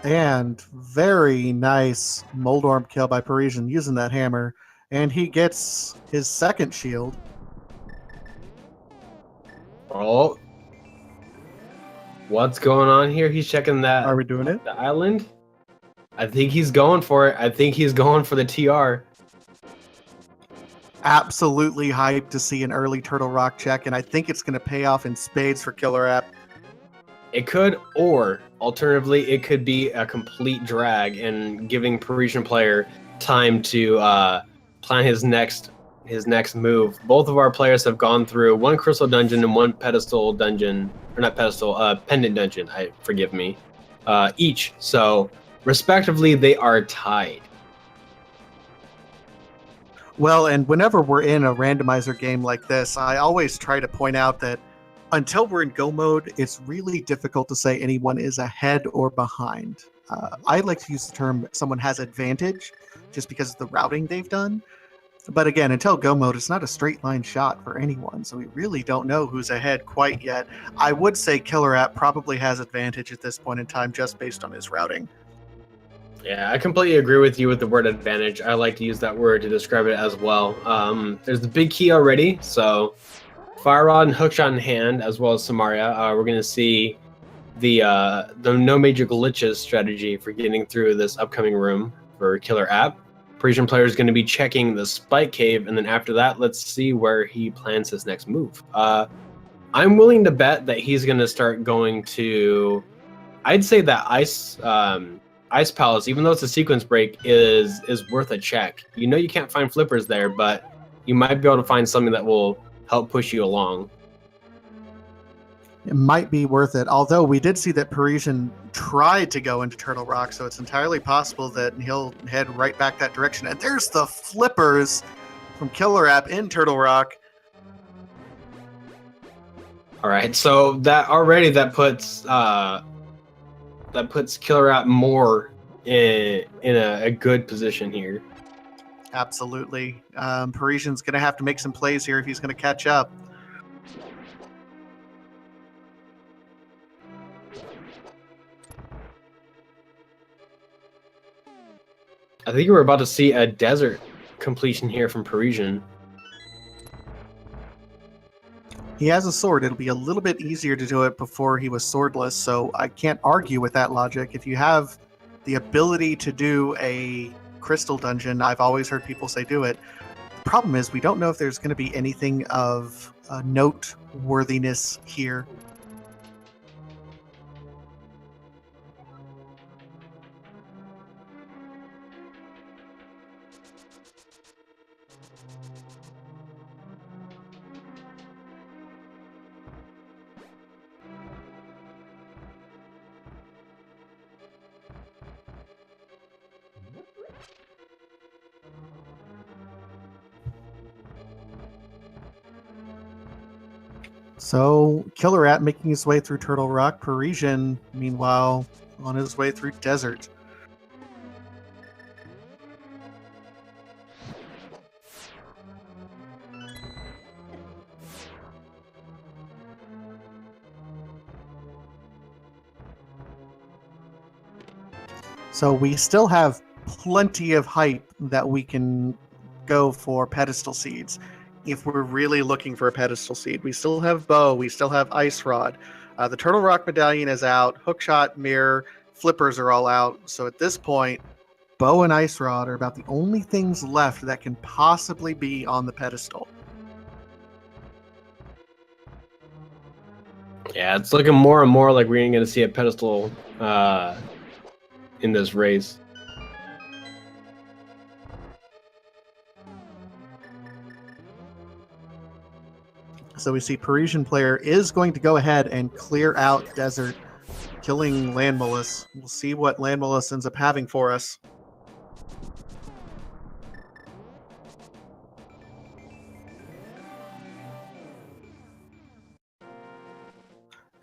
And very nice Moldorm kill by Parisian using that hammer. And he gets his second shield. Oh. What's going on here? He's checking that. Are we doing it? The island? I think he's going for it. I think he's going for the TR. Absolutely hyped to see an early Turtle Rock check, and I think it's going to pay off in spades for KillerApp. It could, or alternatively, it could be a complete drag and giving Parisian player time to plan his next move. Both of our players have gone through 1 crystal dungeon and 1 pedestal dungeon, or not pedestal, pendant dungeon. Forgive me, each. So respectively, they are tied. Well, and whenever we're in a randomizer game like this, I always try to point out that until we're in go mode, it's really difficult to say anyone is ahead or behind. I like to use the term someone has advantage just because of the routing they've done. But again, until go mode, it's not a straight line shot for anyone, so we really don't know who's ahead quite yet. I would say KillerApp probably has advantage at this point in time just based on his routing. Yeah, I completely agree with you with the word advantage. I like to use that word to describe it as well. There's the big key already, so Fire Rod and Hookshot in hand, as well as Samaria. We're going to see the no major glitches strategy for getting through this upcoming room for KillerApp. Parisian player is going to be checking the Spike Cave, and then after that, let's see where he plans his next move. I'm willing to bet that he's going to start going to, I'd say that Ice Palace, even though it's a sequence break, is worth a check. You know you can't find flippers there, but you might be able to find something that will help push you along. It might be worth it, although we did see that Parisian tried to go into Turtle Rock, so it's entirely possible that he'll head right back that direction. And there's the flippers from KillerApp in Turtle Rock. All right, so that puts KillerApp more in a good position here. Absolutely. Parisian's going to have to make some plays here if he's going to catch up. I think we're about to see a desert completion here from Parisian. He has a sword. It'll be a little bit easier to do it before he was swordless, so I can't argue with that logic. If you have the ability to do a crystal dungeon, I've always heard people say do it. The problem is we don't know if there's going to be anything of noteworthiness here. So, KillerApp making his way through Turtle Rock. Parisian, meanwhile, on his way through Desert. So we still have plenty of hype that we can go for pedestal seeds. If we're really looking for a pedestal seed, we still have bow, we still have ice rod. The Turtle Rock medallion is out, hookshot, mirror, flippers are all out. So at this point, bow and ice rod are about the only things left that can possibly be on the pedestal. Yeah, it's looking more and more like we ain't going to see a pedestal in this race. So we see Parisian player is going to go ahead and clear out Desert, killing Landmolus. We'll see what Landmolus ends up having for us.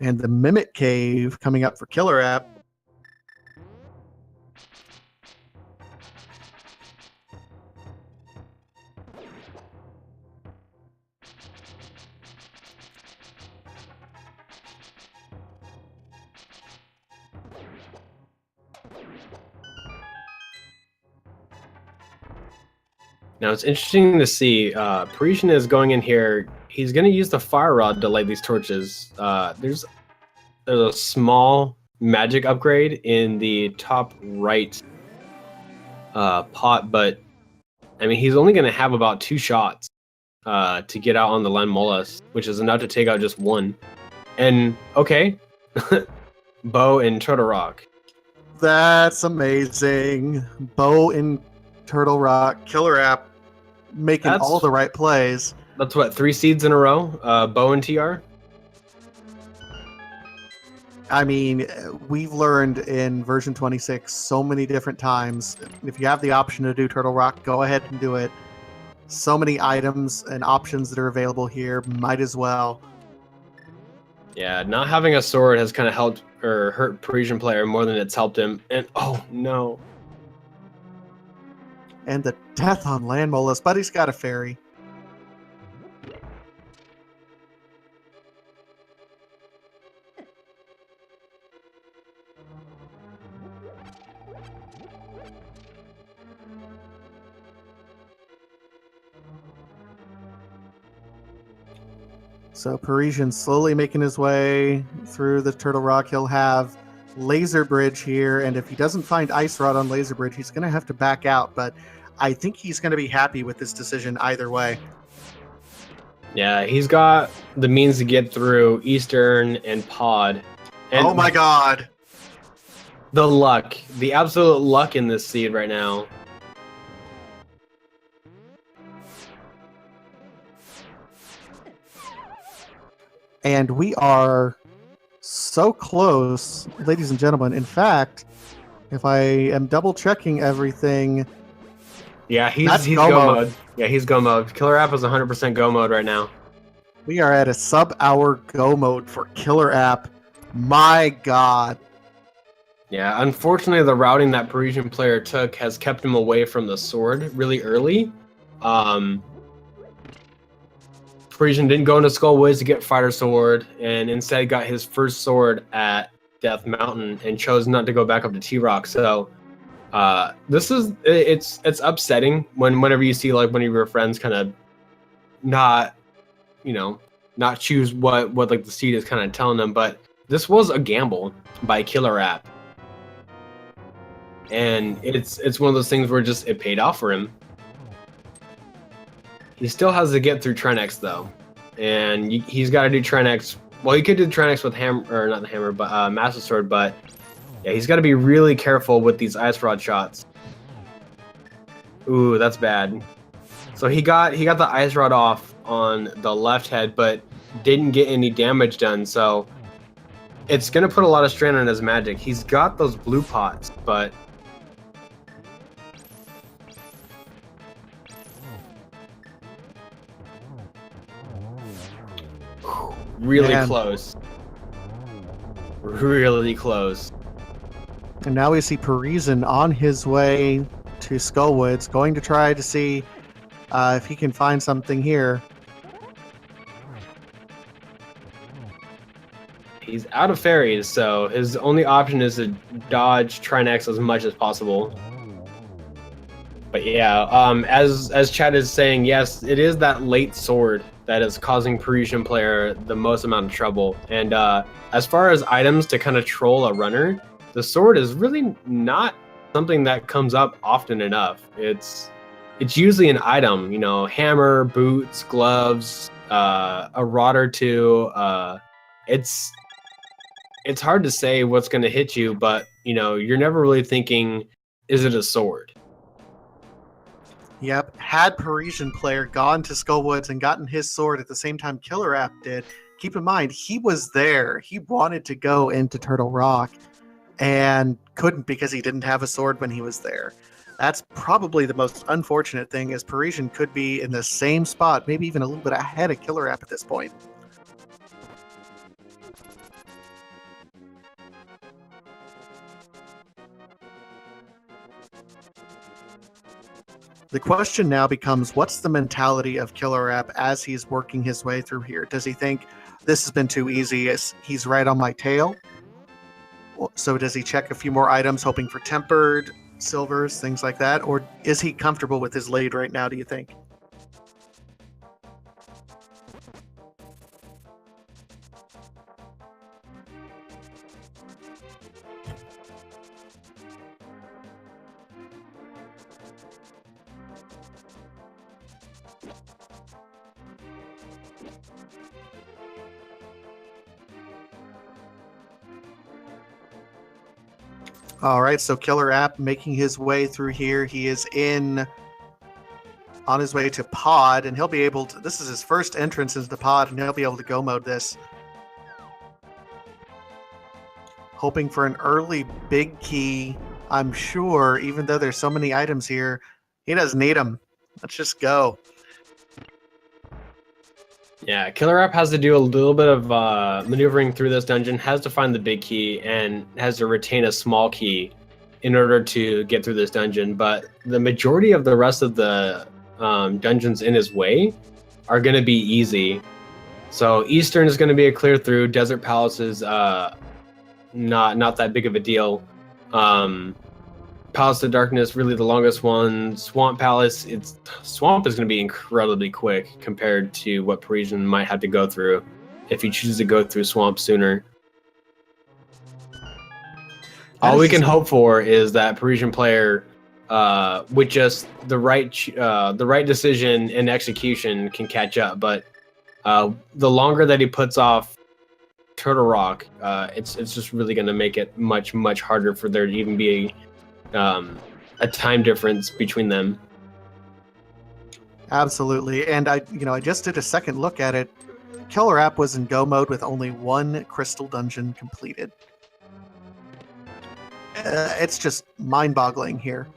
And the Mimic Cave coming up for KillerApp. Now it's interesting to see. Parisian is going in here. He's going to use the fire rod to light these torches. There's a small magic upgrade in the top right pot, but I mean he's only going to have about 2 shots to get out on the Landmolus, which is enough to take out just one. And okay, bow and Turtle Rock. That's amazing. Bow in Turtle Rock. KillerApp making all the right plays. That's what, 3 seeds in a row? Bow and TR? I mean, we've learned in version 26 so many different times. If you have the option to do Turtle Rock, go ahead and do it. So many items and options that are available here. Might as well. Yeah, not having a sword has kind of helped or hurt Parisian player more than it's helped him. And oh no. And the death on Landmolus, but he's got a fairy. So Parisian slowly making his way through the Turtle Rock. He'll have Laser Bridge here, and if he doesn't find Ice Rod on Laser Bridge, he's going to have to back out, but I think he's going to be happy with this decision either way. Yeah, he's got the means to get through Eastern and Pod. And oh my god! The luck. The absolute luck in this seed right now. And we are so close, ladies and gentlemen. In fact, if I am double checking everything, yeah, he's go mode. Yeah, he's go mode. KillerApp is 100% go mode right now. We are at a sub-hour go mode for KillerApp. My god. Yeah, unfortunately, the routing that Parisian player took has kept him away from the sword really early. Parisian didn't go into Skullwoods to get Fighter Sword, and instead got his first sword at Death Mountain and chose not to go back up to T-Rock. So this is it's upsetting whenever you see like one of your friends kind of not not choose what like the seed is kind of telling them. But this was a gamble by KillerApp, and it's one of those things where just it paid off for him. He still has to get through Trenex though, and he's got to do Trenex. Well, he could do Trenex with hammer, or not the hammer, but Master Sword. But yeah, he's got to be really careful with these Ice Rod shots. Ooh, that's bad. So he got the Ice Rod off on the left head, but didn't get any damage done. So it's gonna put a lot of strain on his magic. He's got those blue pots, but really close. Really close. And now we see Parisian on his way to Skullwoods, going to try to see if he can find something here. He's out of fairies, so his only option is to dodge Trinex as much as possible. But yeah, as Chad is saying, yes, it is that late sword that is causing Parisian player the most amount of trouble. And as far as items to kind of troll a runner, the sword is really not something that comes up often enough. It's usually an item, hammer, boots, gloves, a rod or two. It's hard to say what's going to hit you, but you're never really thinking, is it a sword? Yep, had Parisian player gone to Skullwoods and gotten his sword at the same time KillerApp did, keep in mind, he was there. He wanted to go into Turtle Rock and couldn't because he didn't have a sword when he was there. That's probably the most unfortunate thing, is Parisian could be in the same spot, maybe even a little bit ahead of KillerApp at this point. The question now becomes, what's the mentality of KillerApp as he's working his way through here? Does he think this has been too easy? He's right on my tail? So does he check a few more items, hoping for tempered, silvers, things like that? Or is he comfortable with his lead right now, do you think? All right, so KillerApp making his way through here. He is on his way to Pod, and he'll be able to, this is his first entrance into the Pod, and he'll be able to go mode this. Hoping for an early big key, I'm sure, even though there's so many items here, he doesn't need them. Let's just go. Yeah, KillerApp has to do a little bit of maneuvering through this dungeon, has to find the big key, and has to retain a small key in order to get through this dungeon. But the majority of the rest of the dungeons in his way are going to be easy. So Eastern is going to be a clear through. Desert Palace is not that big of a deal. Palace of Darkness, really the longest one. Swamp Palace, Swamp is going to be incredibly quick compared to what Parisian might have to go through if he chooses to go through Swamp sooner. All we can hope for is that Parisian player, with just the right decision and execution, can catch up. But the longer that he puts off Turtle Rock, it's just really going to make it much, much harder for there to even be a time difference between them. Absolutely. And I just did a second look at it. KillerApp was in go mode with only one crystal dungeon completed. It's just mind-boggling here.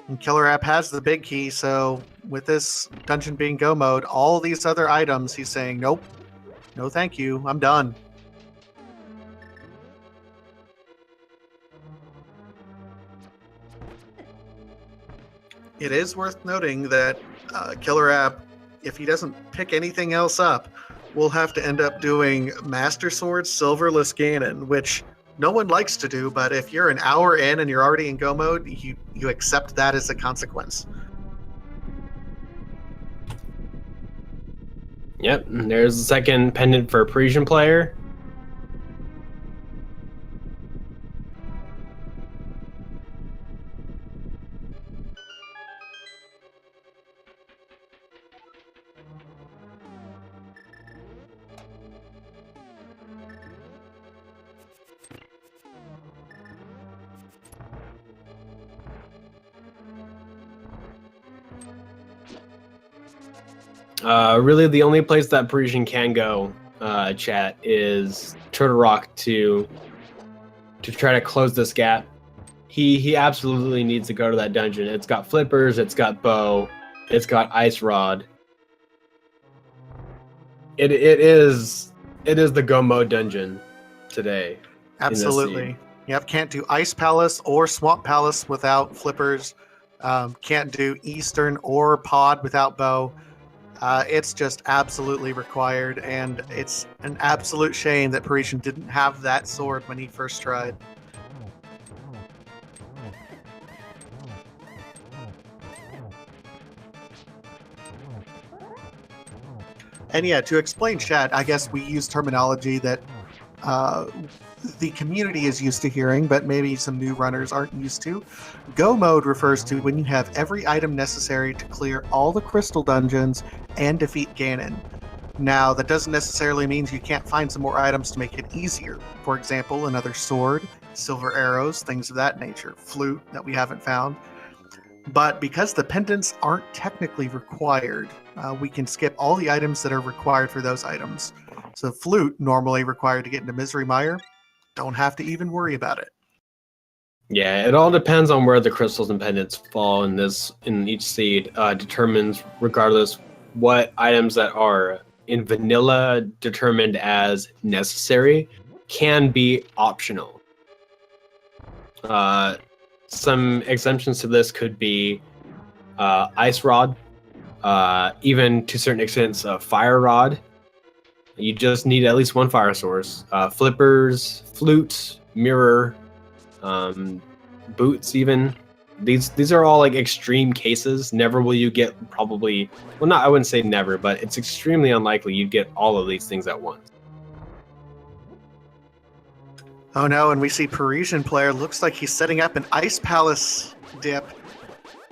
And KillerApp has the big key, so with this dungeon being go mode, all these other items, he's saying, nope, no thank you, I'm done. It is worth noting that KillerApp, if he doesn't pick anything else up, will have to end up doing Master Sword Silverless Ganon, which no one likes to do, but if you're an hour in and you're already in go mode, you accept that as a consequence. Yep, there's the second pendant for Parisian player. Really, the only place that Parisian can go, chat, is Turtle Rock to try to close this gap. He absolutely needs to go to that dungeon. It's got flippers, it's got bow, it's got ice rod. It is the go mode dungeon today. Absolutely. Yep, can't do Ice Palace or Swamp Palace without flippers. Can't do Eastern or Pod without bow. It's just absolutely required, and it's an absolute shame that Parisian didn't have that sword when he first tried. And yeah, to explain chat, I guess we use terminology that the community is used to hearing, but maybe some new runners aren't used to. Go mode refers to when you have every item necessary to clear all the crystal dungeons and defeat Ganon. Now, that doesn't necessarily mean you can't find some more items to make it easier. For example, another sword, silver arrows, things of that nature, flute that we haven't found. But because the pendants aren't technically required, we can skip all the items that are required for those items. So flute, normally required to get into Misery Mire, don't have to even worry about it. Yeah, it all depends on where the crystals and pendants fall in each seed. Determines, regardless, what items that are in vanilla determined as necessary can be optional. Some exemptions to this could be ice rod, even to certain extents fire rod. You just need at least one fire source. Flippers, flute, mirror, boots even. These are all like extreme cases. Never will you get probably, well, not, I wouldn't say never, but it's extremely unlikely you'd get all of these things at once. Oh no, and we see Parisian player looks like he's setting up an Ice Palace dip.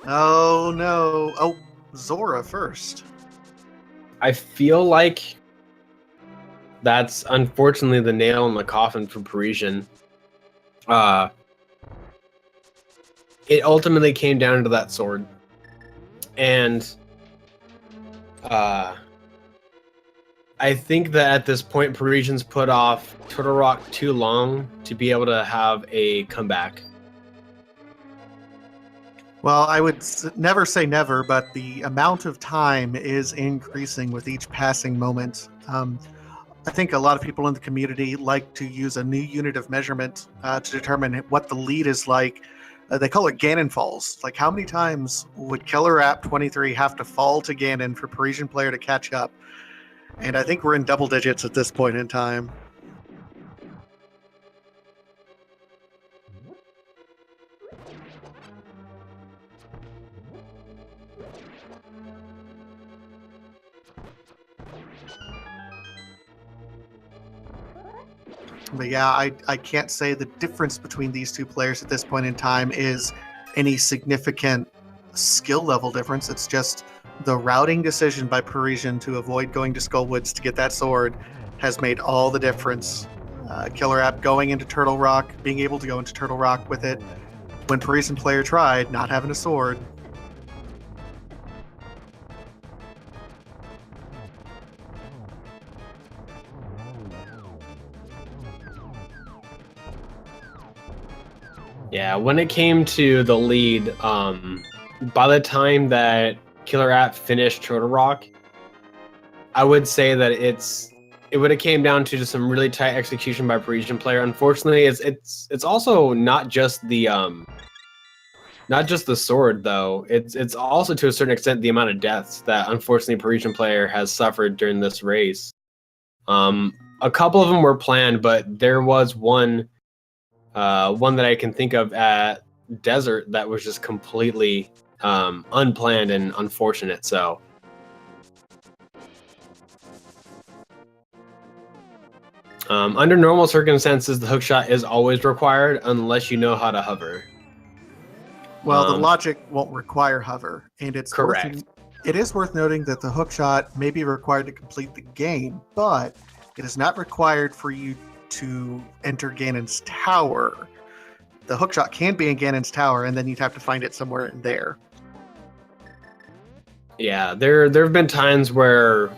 Oh no. Oh, Zora first. I feel like that's unfortunately the nail in the coffin for Parisian. It ultimately came down to that sword. And I think that at this point, Parisian's put off Turtle Rock too long to be able to have a comeback. Well, I would never say never, but the amount of time is increasing with each passing moment. I think a lot of people in the community like to use a new unit of measurement to determine what the lead is like. They call it Ganon falls. Like, how many times would KillerApp23 have to fall to Ganon for Parisian player to catch up? And I think we're in double digits at this point in time. But yeah, I can't say the difference between these two players at this point in time is any significant skill level difference. It's just the routing decision by Parisian to avoid going to Skullwoods to get that sword has made all the difference. KillerApp going into Turtle Rock, being able to go into Turtle Rock with it when Parisian player tried, not having a sword. Yeah, when it came to the lead, by the time that Killer App finished Turtle Rock, I would say that it would have came down to just some really tight execution by Parisian player. Unfortunately, it's also not just the sword though. It's also to a certain extent the amount of deaths that unfortunately Parisian player has suffered during this race. A couple of them were planned, but there was one that I can think of at Desert that was just completely unplanned and unfortunate. So. Under normal circumstances, the hookshot is always required unless you know how to hover. Well, the logic won't require hover, and it's correct. It is worth noting that the hookshot may be required to complete the game, but it is not required for you to enter Ganon's tower. The hookshot can be in Ganon's tower, and then you'd have to find it somewhere in there. Yeah, there have been times where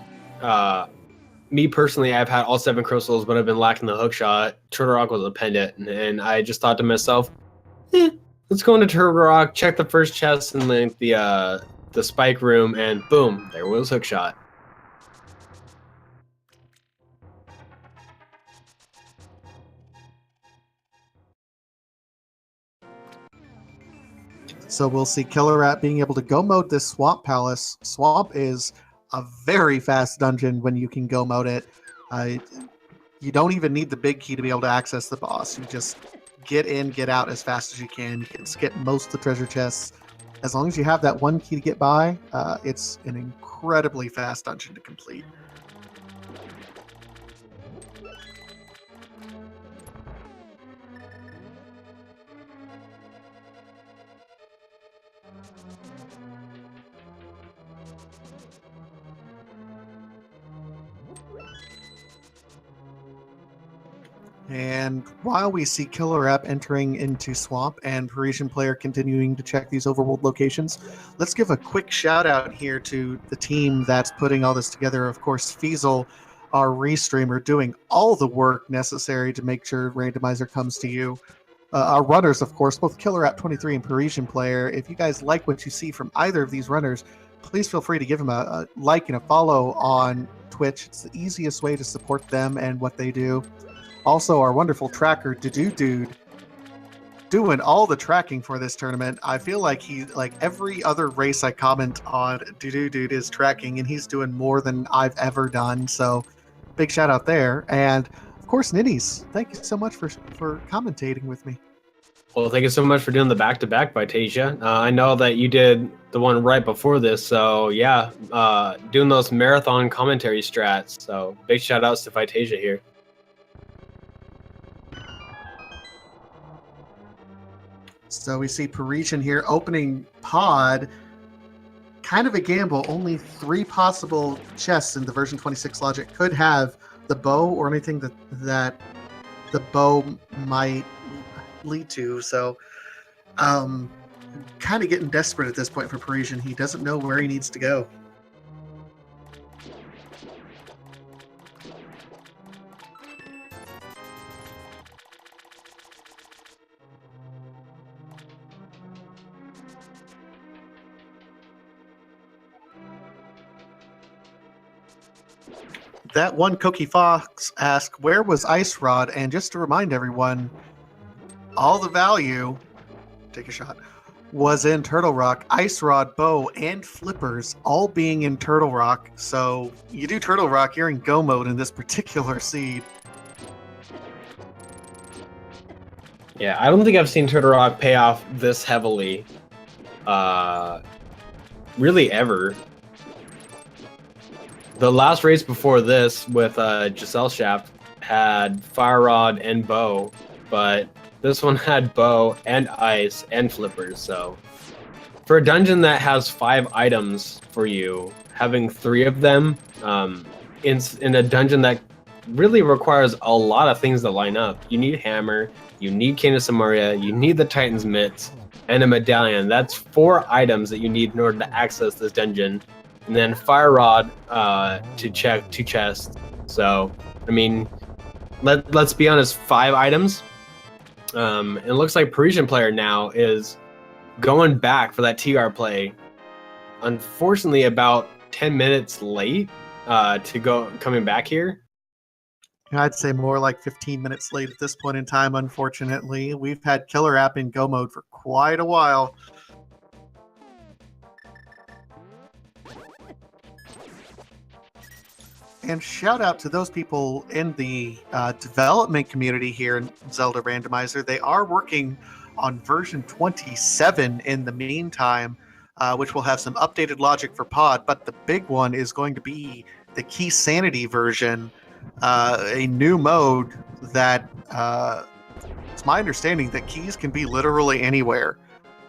me personally, I've had all 7 crystals, but I've been lacking the hookshot. Turtle Rock was a pendant, and I just thought to myself, let's go into Turtle Rock, check the first chest in the spike room, and boom, there was hookshot. So we'll see KillerApp being able to go mode this Swamp Palace. Swamp is a very fast dungeon when you can go mode it. You don't even need the big key to be able to access the boss. You just get in, get out as fast as you can. You can skip most of the treasure chests. As long as you have that one key to get by, it's an incredibly fast dungeon to complete. And while we see KillerApp entering into Swamp and Parisian player continuing to check these overworld locations, let's give a quick shout out here to the team that's putting all this together. Of course, Feasel, our restreamer, doing all the work necessary to make sure Randomizer comes to you. Our runners, of course, both KillerApp23 and Parisian player. If you guys like what you see from either of these runners, please feel free to give them a like and a follow on Twitch. It's the easiest way to support them and what they do. Also, our wonderful tracker, Dude, doing all the tracking for this tournament. I feel like every other race I comment on, Dude is tracking, and he's doing more than I've ever done. So, big shout out there. And of course, Nitties, thank you so much for commentating with me. Well, thank you so much for doing the back-to-back by Tasia. I know that you did the one right before this, so yeah, doing those marathon commentary strats. So, big shout outs to Vitasia here. So we see Parisian here opening pod. Kind of a gamble. Only 3 possible chests in the version 26 logic could have the bow or anything that the bow might lead to. So kind of getting desperate at this point for Parisian. He doesn't know where he needs to go. That one Cookie Fox asked, where was Ice Rod? And just to remind everyone, all the value, take a shot, was in Turtle Rock. Ice Rod, bow, and flippers all being in Turtle Rock. So you do Turtle Rock, you're in go mode in this particular seed. Yeah, I don't think I've seen Turtle Rock pay off this heavily, really ever. The last race before this with Giselle Shaft had Fire Rod and bow, but this one had bow and ice and flippers. So for a dungeon that has 5 items for you, having 3 of them in a dungeon that really requires a lot of things to line up. You need hammer, you need Cane of Samaria, you need the Titan's Mitts, and a medallion. That's 4 items that you need in order to access this dungeon. And then Fire Rod to check 2 chests. So, I mean, let's be honest, 5 items. It looks like Parisian player now is going back for that TR play. Unfortunately, about 10 minutes late coming back here. I'd say more like 15 minutes late at this point in time, unfortunately. We've had Killer App in go mode for quite a while. And shout out to those people in the development community here in Zelda Randomizer. They are working on version 27 in the meantime, which will have some updated logic for pod. But the big one is going to be the Key Sanity version, a new mode that it's my understanding that keys can be literally anywhere.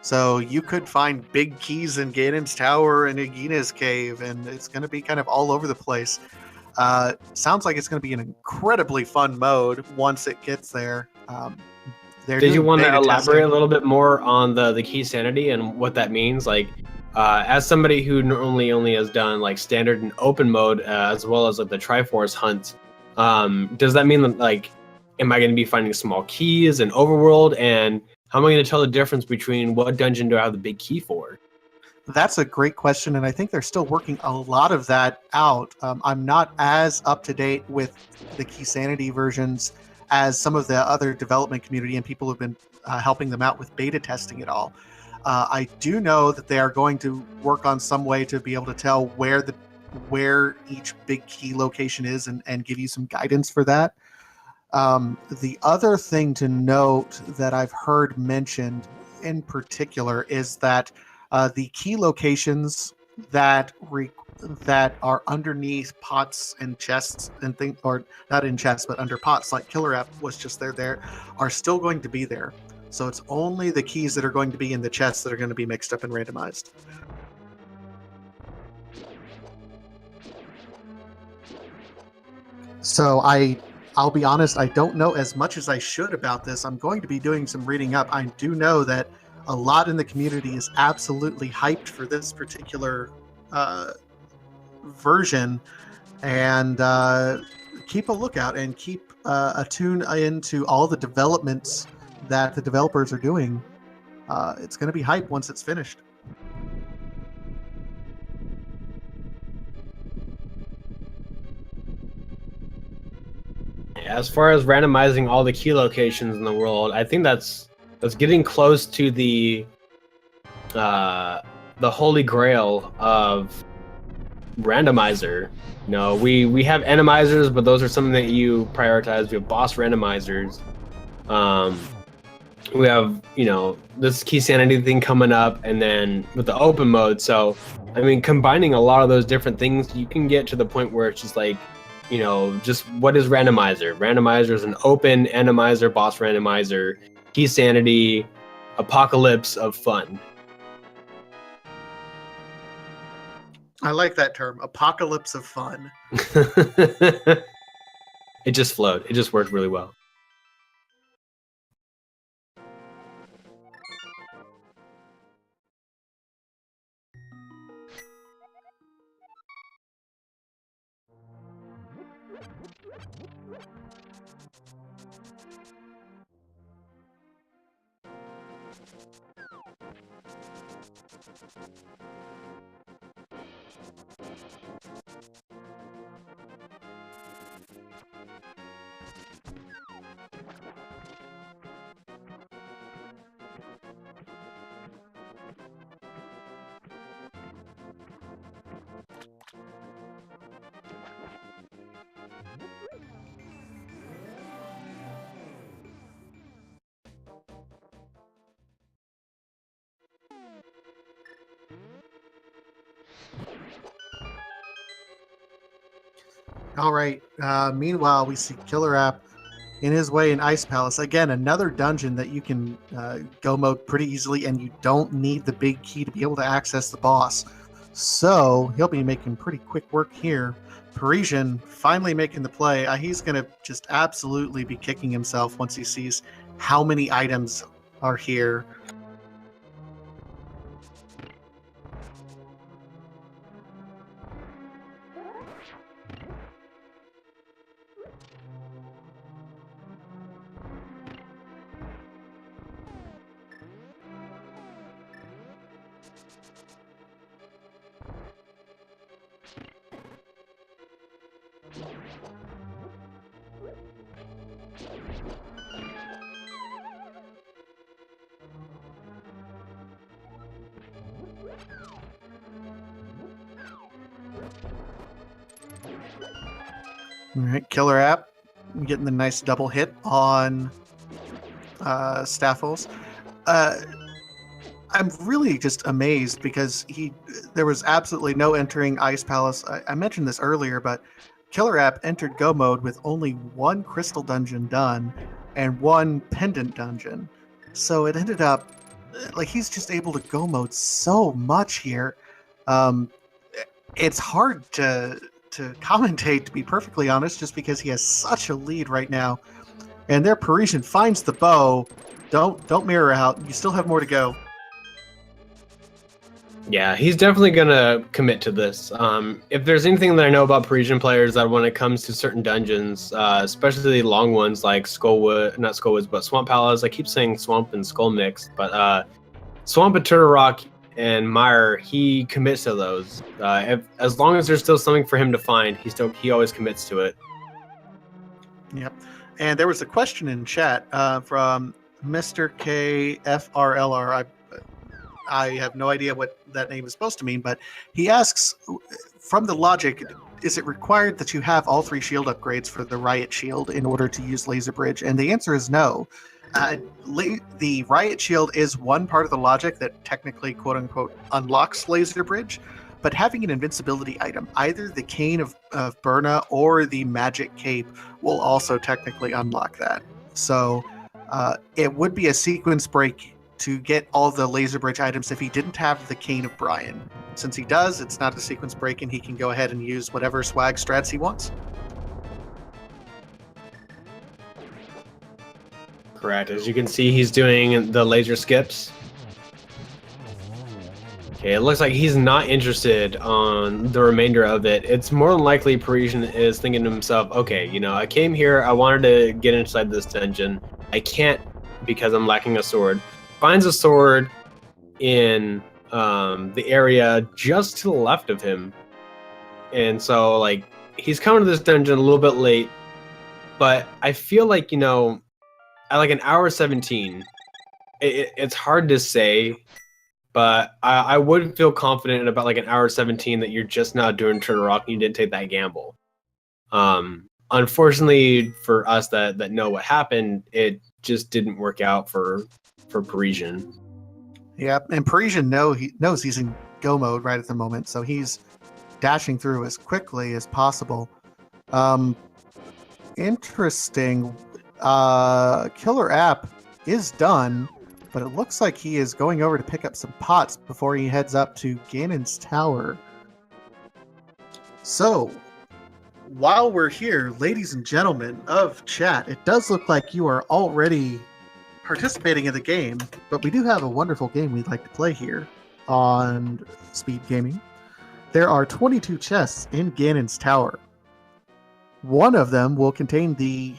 So you could find big keys in Ganon's Tower and Igina's Cave, and it's going to be kind of all over the place. Sounds like it's going to be an incredibly fun mode once it gets there. Did you want to elaborate a little bit more on the key sanity and what that means? Like, as somebody who normally only has done like standard and open mode, as well as like the Triforce hunt, does that mean that, like, am I going to be finding small keys in overworld, and how am I going to tell the difference between what dungeon do I have the big key for? That's a great question, and I think they're still working a lot of that out. I'm not as up to date with the Key Sanity versions as some of the other development community and people who've been helping them out with beta testing it all. I do know that they are going to work on some way to be able to tell where each big key location is and give you some guidance for that. The other thing to note that I've heard mentioned in particular is that the key locations that are underneath pots and chests and things, or not in chests, but under pots, like Killer App was just there, are still going to be there. So it's only the keys that are going to be in the chests that are going to be mixed up and randomized. So I'll be honest, I don't know as much as I should about this. I'm going to be doing some reading up. I do know that a lot in the community is absolutely hyped for this particular version, and keep a lookout and keep a tune into all the developments that the developers are doing. It's going to be hype once it's finished. As far as randomizing all the key locations in the world, I think that's getting close to the holy grail of randomizer. You know, we have atomizers, but those are something that you prioritize. We have boss randomizers. We have, you know, this key sanity thing coming up, and then with the open mode. So, I mean, combining a lot of those different things, you can get to the point where it's just like, you know, just what is randomizer? Randomizer is an open atomizer, boss randomizer, key sanity, apocalypse of fun. I like that term, apocalypse of fun. It just flowed. It just worked really well. All right. Meanwhile, we see Killer App in his way in Ice Palace. Again, another dungeon that you can go mode pretty easily, and you don't need the big key to be able to access the boss. So he'll be making pretty quick work here. Parisian finally making the play. He's going to just absolutely be kicking himself once he sees how many items are here. All right, Killer App getting the nice double hit on Staffles. I'm really just amazed because there was absolutely no entering Ice Palace. I mentioned this earlier, but Killer App entered Go mode with only one crystal dungeon done and one pendant dungeon. So it ended up like he's just able to Go mode so much here. It's hard to commentate, to be perfectly honest, just because he has such a lead right now. And there, Parisian finds the bow. Don't mirror out. You still have more to go. Yeah, he's definitely gonna commit to this. If there's anything that I know about Parisian players, that when it comes to certain dungeons, especially long ones like not Skullwoods, but Swamp Palace. I keep saying Swamp and Skull Mix, but Swamp and Turtle Rock and Mire, he commits to those. As long as there's still something for him to find, he always commits to it. Yep. And there was a question in chat from Mr. KFRLR. I have no idea what that name is supposed to mean, but he asks, from the logic, is it required that you have all 3 shield upgrades for the Riot Shield in order to use Laser Bridge? And the answer is no. The Riot Shield is one part of the logic that technically, quote-unquote, unlocks Laser Bridge, but having an invincibility item, either the Cane of Burna or the Magic Cape, will also technically unlock that. So it would be a sequence break to get all the Laser Bridge items if he didn't have the Cane of Brian. Since he does, it's not a sequence break, and he can go ahead and use whatever swag strats he wants. Correct. As you can see, he's doing the laser skips. Okay, it looks like he's not interested on the remainder of it. It's more than likely Parisian is thinking to himself, okay, I came here, I wanted to get inside this dungeon. I can't because I'm lacking a sword. Finds a sword in the area just to the left of him. And so, he's coming to this dungeon a little bit late. But I feel like, at like an hour 17, it's hard to say, but I would feel confident in about like an hour 17 that you're just not doing Turtle Rock and you didn't take that gamble. Unfortunately for us that know what happened, it just didn't work out for Parisian. Yeah, and Parisian knows he's in Go mode right at the moment, so he's dashing through as quickly as possible. Interesting. Killer App is done, but it looks like he is going over to pick up some pots before he heads up to Ganon's Tower. So, while we're here, ladies and gentlemen of chat, it does look like you are already participating in the game, but we do have a wonderful game we'd like to play here on Speed Gaming. There are 22 chests in Ganon's Tower. One of them will contain the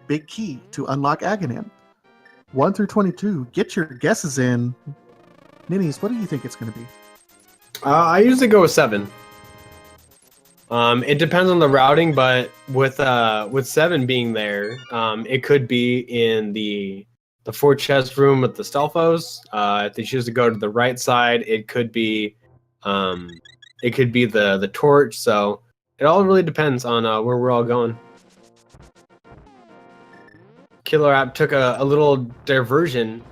big key to unlock Aghanim. 1 through 22, get your guesses in. Ninnies, what do you think it's going to be? I usually go with 7. It depends on the routing, but with 7 being there, it could be in the 4 chest room with the Stelphos. If they choose to go to the right side, it could be the torch. So it all really depends on where we're all going. Killer App took a little diversion.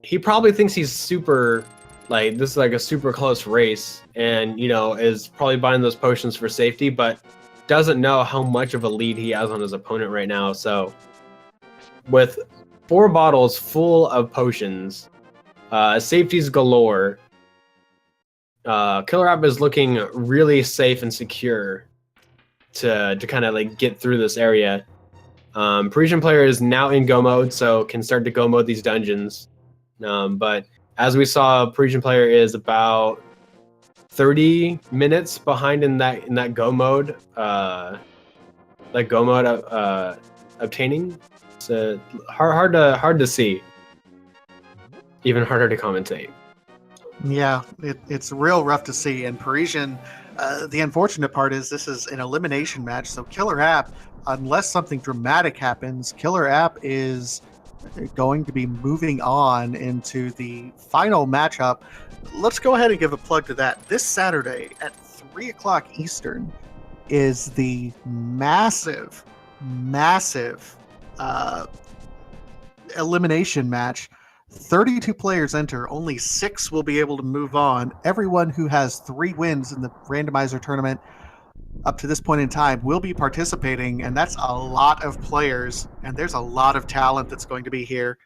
He probably thinks he's super, this is like a super close race, and is probably buying those potions for safety, but doesn't know how much of a lead he has on his opponent right now. So with 4 bottles full of potions, safeties galore, Killer App is looking really safe and secure to kind of get through this area. Parisian player is now in Go mode, so can start to Go mode these dungeons. But as we saw, Parisian player is about 30 minutes behind in that Go mode. Obtaining. It's hard to see. Even harder to commentate. Yeah, it's real rough to see. And Parisian, The unfortunate part is this is an elimination match, so Killer App, unless something dramatic happens, Killer App is going to be moving on into the final matchup. Let's go ahead and give a plug to that. This Saturday at 3 o'clock Eastern is the massive elimination match. 32 players enter, only 6 will be able to move on. Everyone who has 3 wins in the randomizer tournament up to this point in time will be participating, and that's a lot of players, and there's a lot of talent that's going to be here.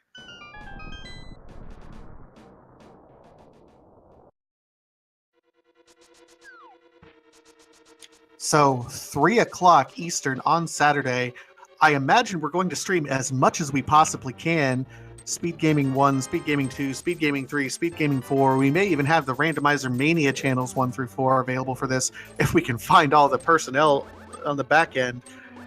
So 3 o'clock Eastern on Saturday. I imagine we're going to stream as much as we possibly can. Speed Gaming 1, Speed Gaming 2, Speed Gaming 3, Speed Gaming 4. We may even have the Randomizer Mania channels 1 through 4 available for this if we can find all the personnel on the back end.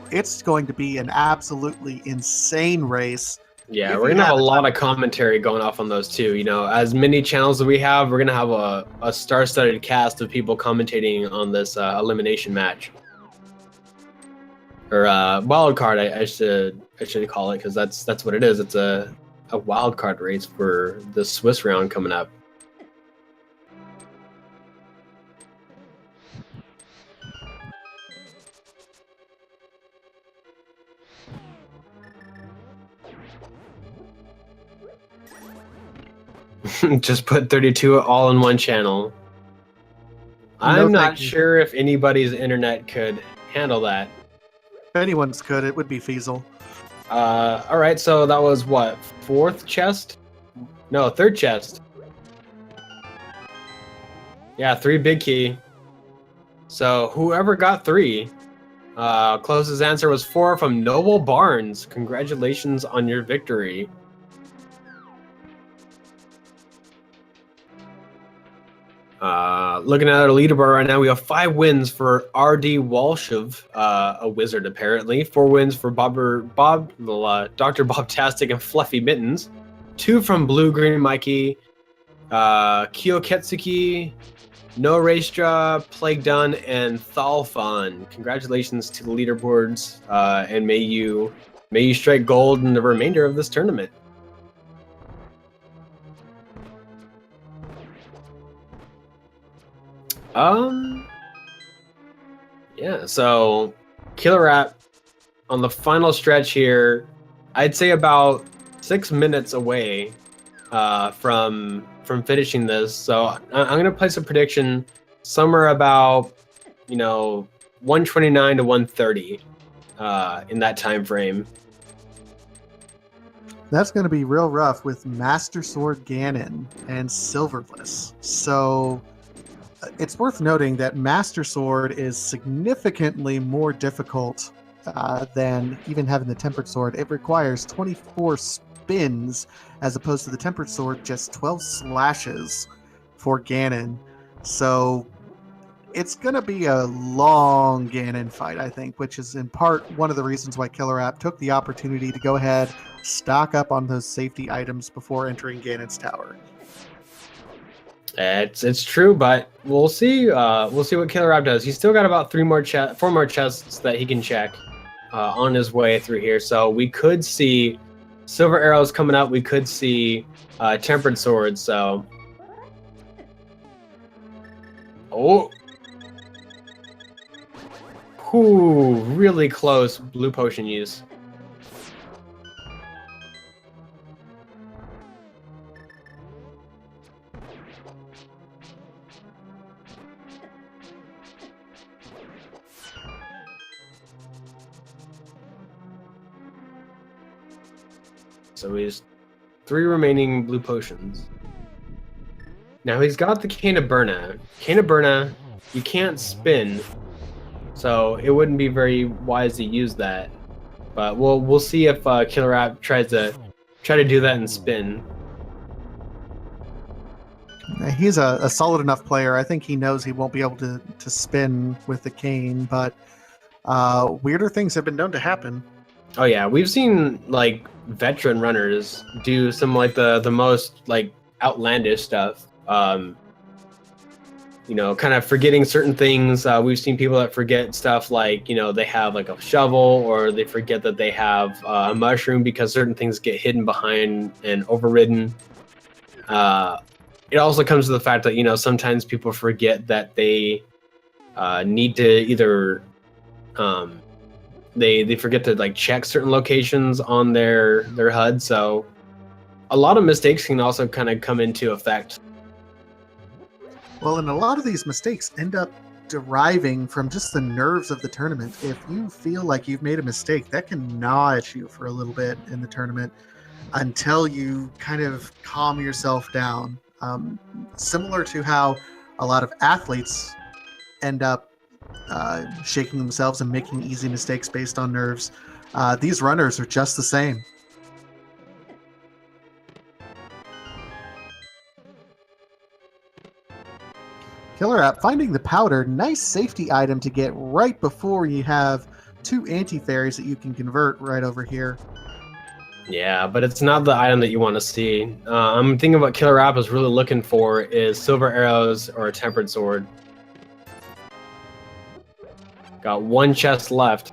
It's going to be an absolutely insane race. Yeah, we're gonna have a lot of commentary going off on those too. You know, as many channels as we have, we're gonna have a star-studded cast of people commentating on this elimination match, or wild card. I should call it, because that's what it is. It's a wild card race for the Swiss round coming up. Just put 32 all in one channel. I'm not sure if anybody's internet could handle that. If anyone's could, it would be Feasel. All right, so that was what, 4th chest? No, 3rd chest. Yeah, 3 big key. So whoever got 3, closest answer was 4 from Noble Barnes. Congratulations on your victory. Looking at our leaderboard right now, we have 5 wins for R.D. Walshov, a wizard apparently. 4 wins for Dr. Bobtastic and Fluffy Mittens. 2 from Blue Green Mikey, Kyo Ketsuki, No Raistra, Plague Dun, and Thalfun. Congratulations to the leaderboards, and may you strike gold in the remainder of this tournament. Yeah, so KillerApp on the final stretch here, I'd say about 6 minutes away from finishing this. So I'm gonna place a prediction somewhere about 129 to 130 in that time frame. That's going to be real rough with Master Sword Ganon and Silverless. So it's worth noting that Master Sword is significantly more difficult than even having the Tempered Sword. It requires 24 spins as opposed to the Tempered Sword, just 12 slashes for Ganon. So it's going to be a long Ganon fight, I think, which is in part one of the reasons why KillerApp took the opportunity to go ahead, stock up on those safety items before entering Ganon's tower. It's true, but we'll see. We'll see what KillerApp does. He's still got about 4 more chests that he can check on his way through here. So we could see silver arrows coming up. We could see tempered swords. So, really close blue potion use. So he's 3 remaining blue potions. Now he's got the Cane of Burna. Cane of Burna, you can't spin, so it wouldn't be very wise to use that. But we'll see if KillerApp tries to do that and spin. He's a solid enough player. I think he knows he won't be able to spin with the cane, but weirder things have been known to happen. Oh yeah, we've seen like veteran runners do some like the most like outlandish stuff. kind of forgetting certain things. We've seen people that forget stuff like, they have like a shovel, or they forget that they have a mushroom because certain things get hidden behind and overridden. It also comes to the fact that, sometimes people forget that they need to either, they forget to like check certain locations on their HUD. So a lot of mistakes can also kind of come into effect. Well, and a lot of these mistakes end up deriving from just the nerves of the tournament. If you feel like you've made a mistake, that can gnaw at you for a little bit in the tournament until you kind of calm yourself down. Similar to how a lot of athletes end up shaking themselves and making easy mistakes based on nerves. These runners are just the same. KillerApp finding the powder, nice safety item to get right before you have 2 anti-fairies that you can convert right over here. Yeah, but it's not the item that you want to see. I'm thinking what KillerApp is really looking for is silver arrows or a tempered sword. Got 1 chest left.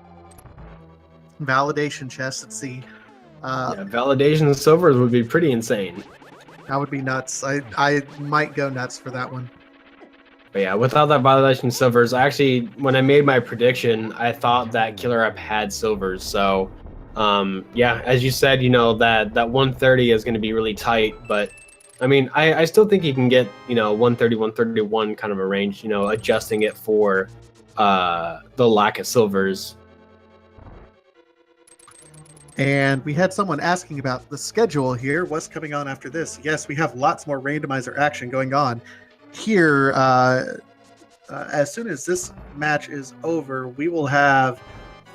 Validation chest, let's see. Yeah, validation silvers would be pretty insane. That would be nuts. I might go nuts for that one. But yeah, without that validation silvers, actually, when I made my prediction, I thought that KillerApp had silvers. So, yeah, as you said, that 130 is going to be really tight. But, I mean, I still think he can get, 130, 131 kind of a range, adjusting it for the lack of silvers. And we had someone asking about the schedule here. What's coming on after this? Yes, we have lots more randomizer action going on. Here, as soon as this match is over, we will have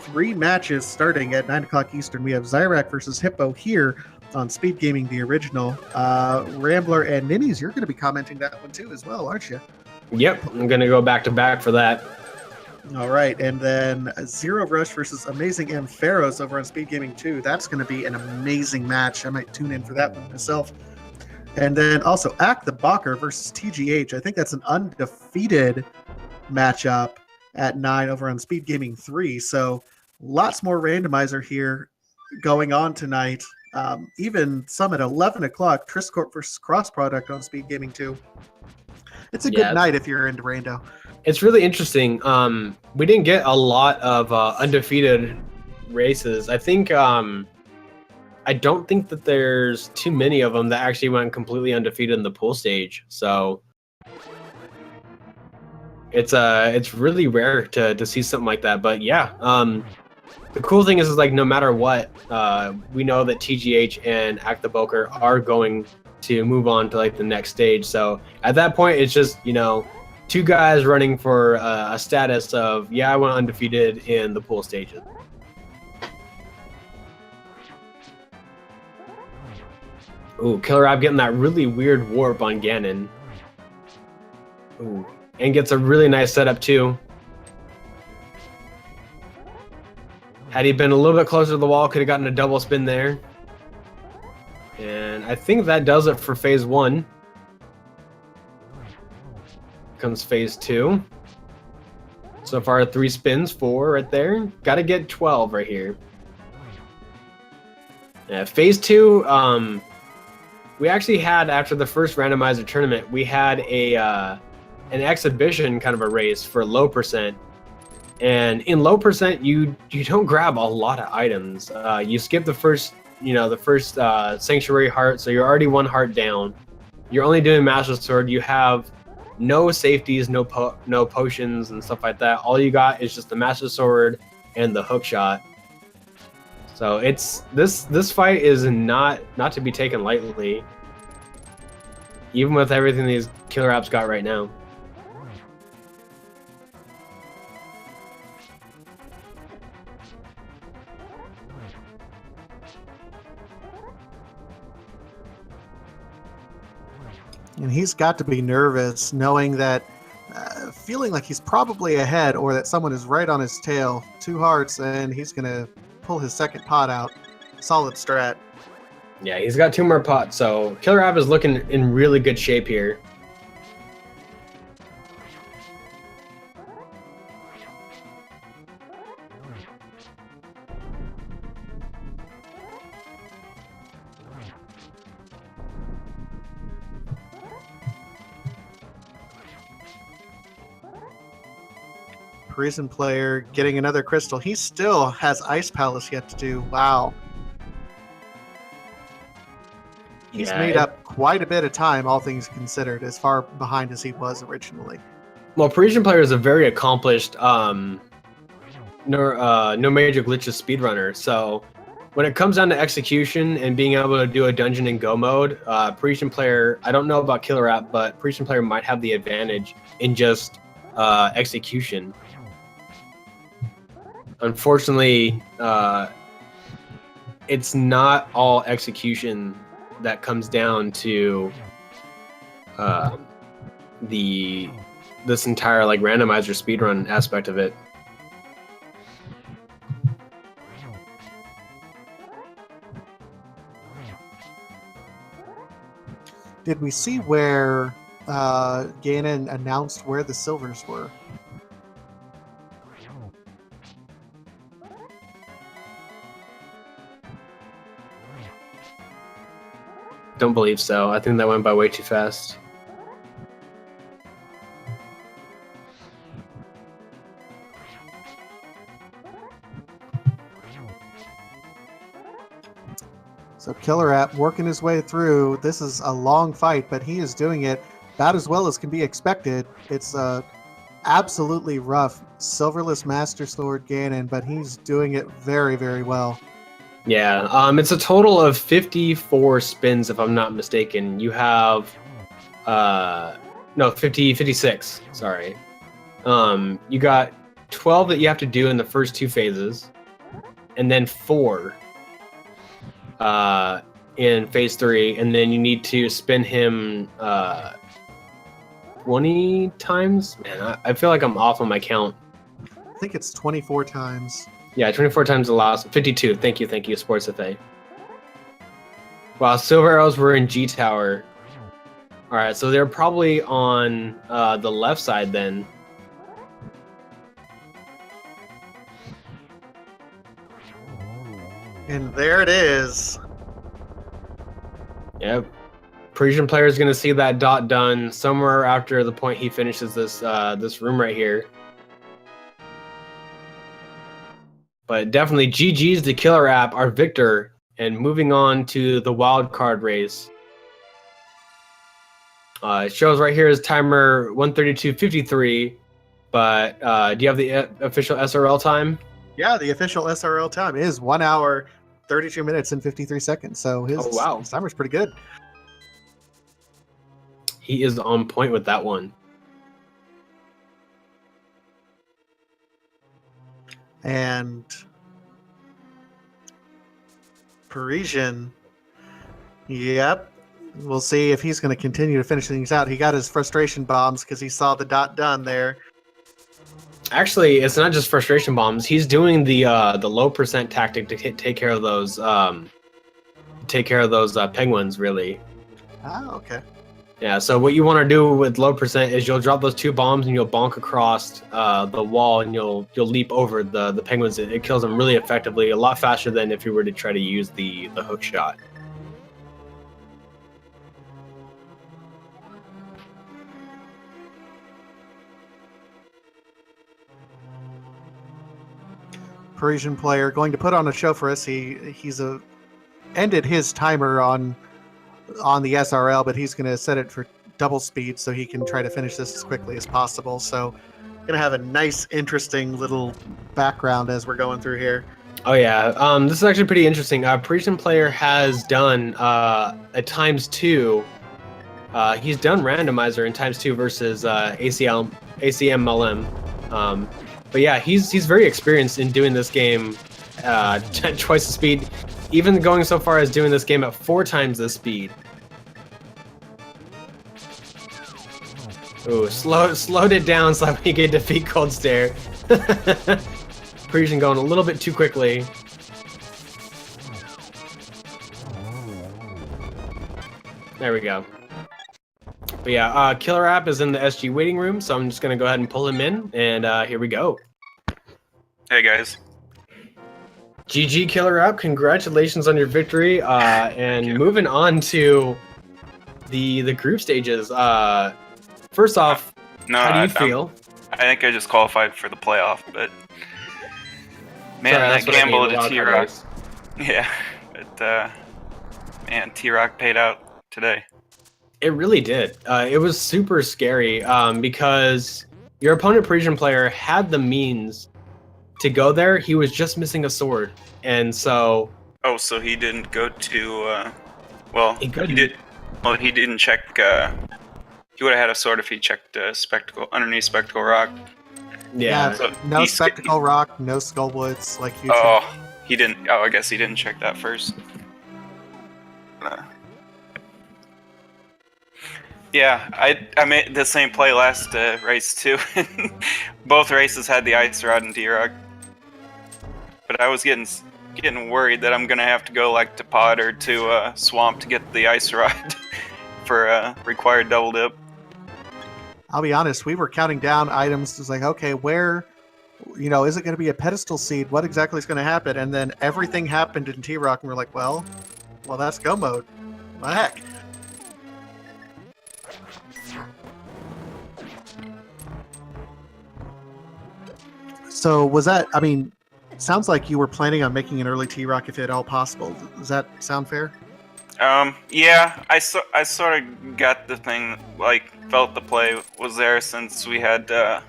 3 matches starting at 9 o'clock Eastern. We have Zyrak versus Hippo here on Speed Gaming, the original. Rambler and Ninnies, you're going to be commenting that one too as well, aren't you? Yep, I'm going to go back to back for that. All right, and then Zero Rush versus Amazing M. Pharaohs over on Speed Gaming 2. That's going to be an amazing match. I might tune in for that one myself. And then also Act the Bacher versus TGH. I think that's an undefeated matchup at 9 over on Speed Gaming 3. So lots more randomizer here going on tonight. Even some at 11 o'clock, Triscorp versus Cross Product on Speed Gaming 2. It's a good night if you're into rando. It's really interesting. We didn't get a lot of undefeated races. I think I don't think that there's too many of them that actually went completely undefeated in the pool stage. So it's really rare to see something like that. But yeah, the cool thing is like no matter what, we know that TGH and Act the Boker are going to move on to like the next stage. So at that point, it's just 2 guys running for a status of I went undefeated in the pool stages. Ooh, KillerApp getting that really weird warp on Ganon. Ooh, and gets a really nice setup too. Had he been a little bit closer to the wall, could have gotten a double spin there. And I think that does it for phase 1. Comes phase 2. So far 3 spins, 4 right there. Got to get 12 right here. Yeah, phase 2, we actually had, after the first randomizer tournament, we had an exhibition kind of a race for low percent. And in low percent, you don't grab a lot of items. You skip the first Sanctuary Heart, so you're already 1 heart down. You're only doing Master Sword. You have no safeties, no potions and stuff like that. All you got is just the Master Sword and the hook shot. So it's this fight is not to be taken lightly, even with everything these KillerApps got right now. And he's got to be nervous knowing that, feeling like he's probably ahead or that someone is right on his tail. 2 hearts, and he's going to pull his second pot out. Solid strat. Yeah, he's got 2 more pots, so KillerApp is looking in really good shape here. Parisian player getting another crystal. He still has Ice Palace yet to do. Wow. He's made up quite a bit of time, all things considered, as far behind as he was originally. Well, Parisian player is a very accomplished no major glitches speedrunner. So when it comes down to execution and being able to do a dungeon in go mode, Parisian player, I don't know about KillerApp, but Parisian player might have the advantage in just execution. Unfortunately, it's not all execution that comes down to this entire like randomizer speedrun aspect of it. Did we see where Ganon announced where the silvers were? Don't believe so. I think that went by way too fast. So KillerApp working his way through. This is a long fight, but he is doing it about as well as can be expected. It's absolutely rough. Silverless Master Sword Ganon, but he's doing it very, very well. Yeah, it's a total of 54 spins, if I'm not mistaken. You have, no, 56, sorry. You got 12 that you have to do in the first 2 phases, and then 4 in phase 3, and then you need to spin him 20 times? Man, I feel like I'm off on my count. I think it's 24 times. Yeah, 24 times the last. 52. Thank you, Sports FA. Wow, Silver Arrows were in G Tower. Alright, so they're probably on the left side then. And there it is. Yep. Parisian player is going to see that dot done somewhere after the point he finishes this this room right here. But definitely GG's to KillerApp, our victor, and moving on to the wild card race. It shows right here is timer 132.53, but do you have the official SRL time? Yeah, the official SRL time is 1 hour, 32 minutes, and 53 seconds. So his timer's pretty good. He is on point with that one. And Parisian, yep. We'll see if he's going to continue to finish things out. He got his frustration bombs because he saw the dot done there. Actually, it's not just frustration bombs. He's doing the low percent tactic to take care of those penguins. Really. Ah, okay. Yeah, so what you want to do with low percent is you'll drop those 2 bombs and you'll bonk across the wall and you'll leap over the penguins. It kills them really effectively, a lot faster than if you were to try to use the hook shot. Parisian player going to put on a show for us. He's ended his timer on the SRL, but he's going to set it for double speed so he can try to finish this as quickly as possible. So going to have a nice, interesting little background as we're going through here. Oh yeah, this is actually pretty interesting. Parisian player has done a ×2. He's done randomizer in ×2 versus ACMLM. But yeah, he's very experienced in doing this game twice the speed, even going so far as doing this game at 4 times the speed. Ooh, slowed it down so we can defeat Cold Stare. Parisian going a little bit too quickly. There we go. But yeah, KillerApp is in the SG waiting room, so I'm just gonna go ahead and pull him in, and here we go. Hey guys. GG KillerApp, congratulations on your victory, and moving on to the group stages. First off, how do you feel? I think I just qualified for the playoff, but man, Sorry, that that's what I gamble mean, the to wildcard T-Rock. race. Yeah, but man, T-Rock paid out today. It really did. It was super scary because your opponent, Parisian player, had the means to go there. He was just missing a sword, and so Oh, so he didn't go to. Well, he couldn't. he did. Well, he didn't check. He would have had a sword if he checked spectacle underneath spectacle rock. Yeah. So No he spectacle rock, no skullwoods like you. Oh, he didn't. Oh, I guess he didn't check that first. Yeah, I made the same play last race too. Both races had the ice rod and T-Rock, but I was getting worried that I'm gonna have to go like to Pod or to Swamp to get the ice rod for required double dip. I'll be honest, we were counting down items. It's like, okay, where, is it going to be a pedestal seed? What exactly is going to happen? And then everything happened in T-Rock, and we're like, well, that's go mode. What the heck? So was that, sounds like you were planning on making an early T-Rock if at all possible. Does that sound fair? Yeah, I sort of got the thing, like, felt the play was there since we had, I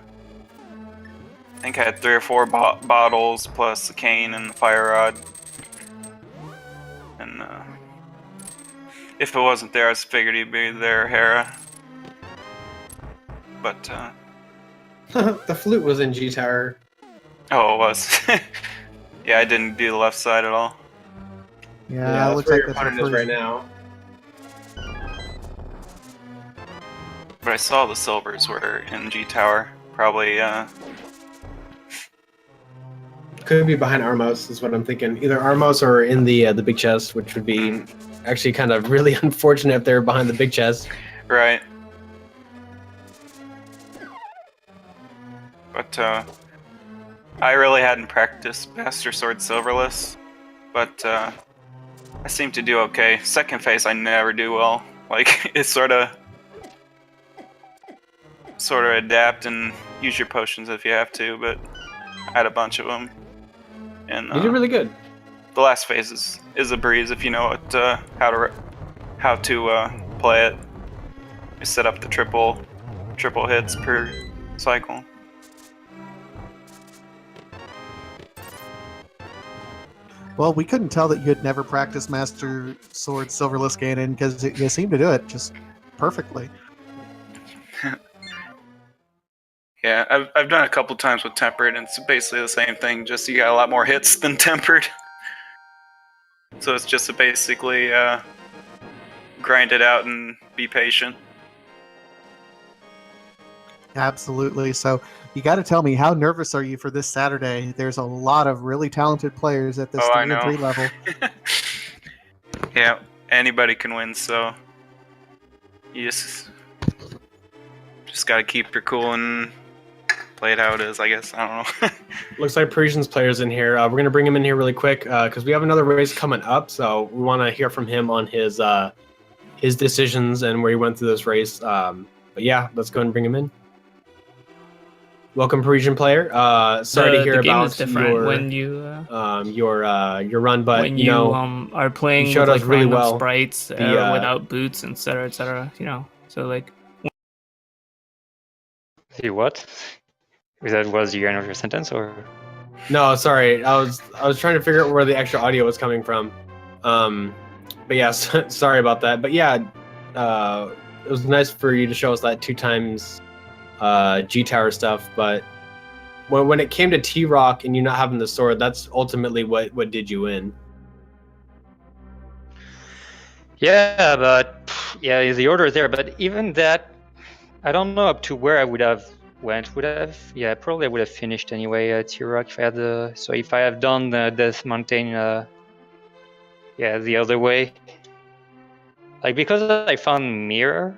think I had 3 or 4 bottles plus the cane and the fire rod. And, if it wasn't there, I just figured he'd be there, Hera. But, The flute was in G Tower. oh, it was. Yeah, I didn't do the left side at all. Yeah, that's it looks where like your that's opponent is right now. But I saw the silvers were in G Tower. Probably, Could be behind Armos, is what I'm thinking. Either Armos or in the big chest, which would be actually kind of really unfortunate if they're behind the big chest. right. But, I really hadn't practiced Master Sword Silverless, but, I seem to do okay. Second phase, I never do well. Like, it's sort of adapt and use your potions if you have to, but I had a bunch of them. And You did really good. the last phase is a breeze if you know what how to play it. You set up the triple hits per cycle. Well, we couldn't tell that you had never practiced Master Sword Silverless Ganon because you seem to do it just perfectly. Yeah, I've done it a couple times with Tempered, and it's basically the same thing, just you got a lot more hits than Tempered. So it's just to basically grind it out and be patient. Absolutely. So you got to tell me, how nervous are you for this Saturday? There's a lot of really talented players at this 3 and 3 level. Yeah, anybody can win, so you just got to keep your cool and play it how it is, I guess. I don't know. Looks like Parisian's player's in here. We're going to bring him in here really quick because we have another race coming up, so we want to hear from him on his decisions and where he went through this race. But yeah, let's go and bring him in. Welcome, Parisian player. Sorry to hear the game about is different your when you your run, but when you know, are playing you showed with us like really random well sprites without boots, etc., etc. You know, so like. See what? That was the end of your sentence, or? No, sorry. I was trying to figure out where the extra audio was coming from. But yeah, sorry about that. But yeah, it was nice for you to show us that 2 times G Tower stuff. But when it came to T-Rock and you not having the sword, that's ultimately what did you in. Yeah, but yeah, the order there. But even that, I don't know up to where I would have went. Probably I would have finished anyway at T-Rock if I had the. So if I have done the Death Mountain, the other way. Like because I found Mirror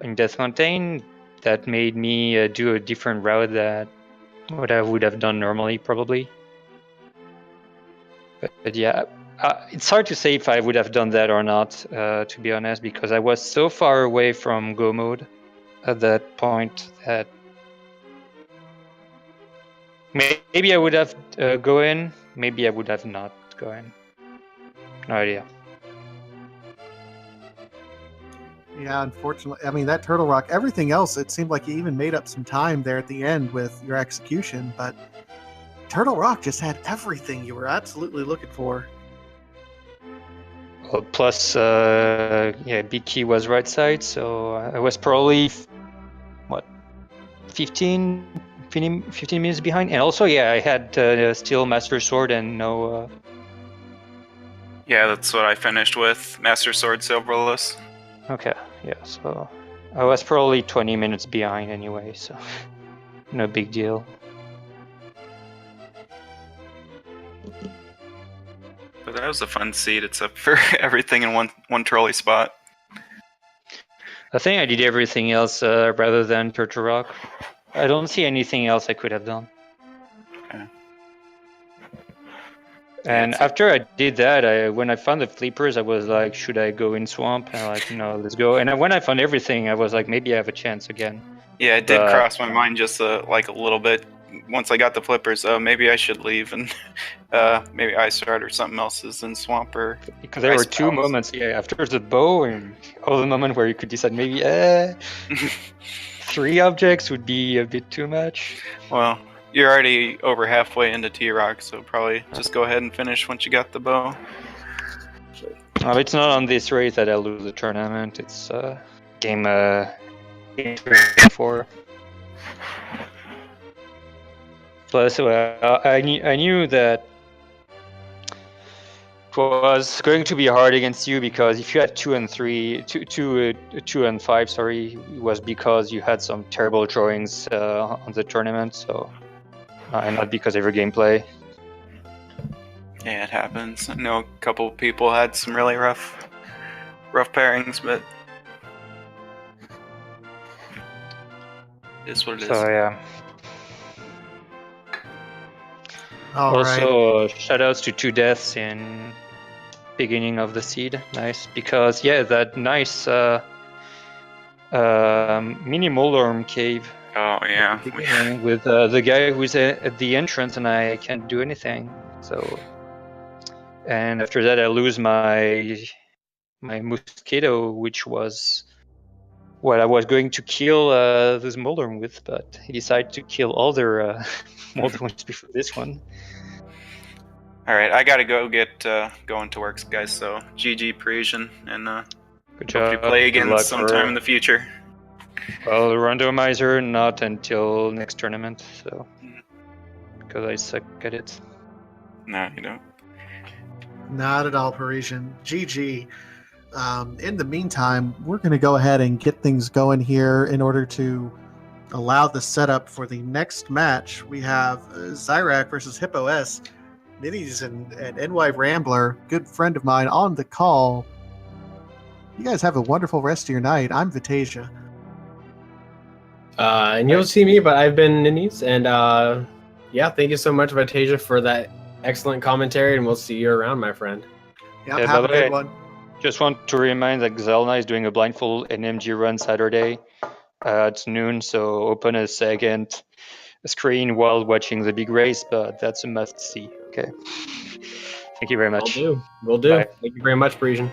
in Death Mountain, that made me do a different route that what I would have done normally, probably. But yeah, it's hard to say if I would have done that or not, to be honest, because I was so far away from Go mode at that point that maybe I would have go in, maybe I would have not go in. No idea. Yeah, unfortunately, I mean that Turtle Rock. Everything else, it seemed like you even made up some time there at the end with your execution, but Turtle Rock just had everything you were absolutely looking for. Well, plus, Big Key was right side, so I was probably 15 minutes behind. And also, I had still Master Sword and no. Yeah, that's what I finished with. Master Sword Silverless. Okay, so I was probably 20 minutes behind anyway, so no big deal. But that was a fun seed, except for everything in one trolley spot. I think I did everything else rather than Turtle Rock. I don't see anything else I could have done. Okay. And after I did that, when I found the flippers, I was like, should I go in swamp? And I'm like, no, let's go. And when I found everything, I was like, maybe I have a chance again. Yeah, it did cross my mind just like a little bit. Once I got the flippers, maybe I should leave and maybe Ice Rod or something else is in swamp or. Because there were two moments, after the bow and the moment where you could decide maybe 3 objects would be a bit too much. Well, you're already over halfway into T-Rock, so probably just go ahead and finish once you got the bow. It's not on this race that I'll lose the tournament. It's game 4. Plus, I knew that it was going to be hard against you because if you had 2 and 5, it was because you had some terrible drawings on the tournament. So, and not because of your gameplay. Yeah, it happens. I know a couple people had some really rough pairings, but it is what it is. So yeah. Also, shoutouts to 2 deaths in beginning of the seed. Nice, because that nice mini Moldorm cave. Oh yeah. With the guy who's at the entrance, and I can't do anything. So, and after that, I lose my mosquito, which was what I was going to kill this Moldorm with, but he decided to kill all their Moldorms before this one. All right, I gotta go get going to work, guys. So GG Parisian, and Good hope job. you play again sometime in the future. Well, the Randomizer not until next tournament, so because I suck at it. No, you don't. not at all, Parisian. GG. In the meantime, we're going to go ahead and get things going here in order to allow the setup for the next match. We have Zyrak versus Hippo S. Nitties and NY Rambler, good friend of mine, on the call. You guys have a wonderful rest of your night. I'm Vitasia. And you'll see me, but I've been Nitties. And thank you so much, Vitasia, for that excellent commentary, and we'll see you around, my friend. Yep, have a good one. Just want to remind that Zelda is doing a blindfold NMG run Saturday. It's noon, so open a second screen while watching the big race, but that's a must see. Okay. Thank you very much. Will do. Bye. Thank you very much, Parisian.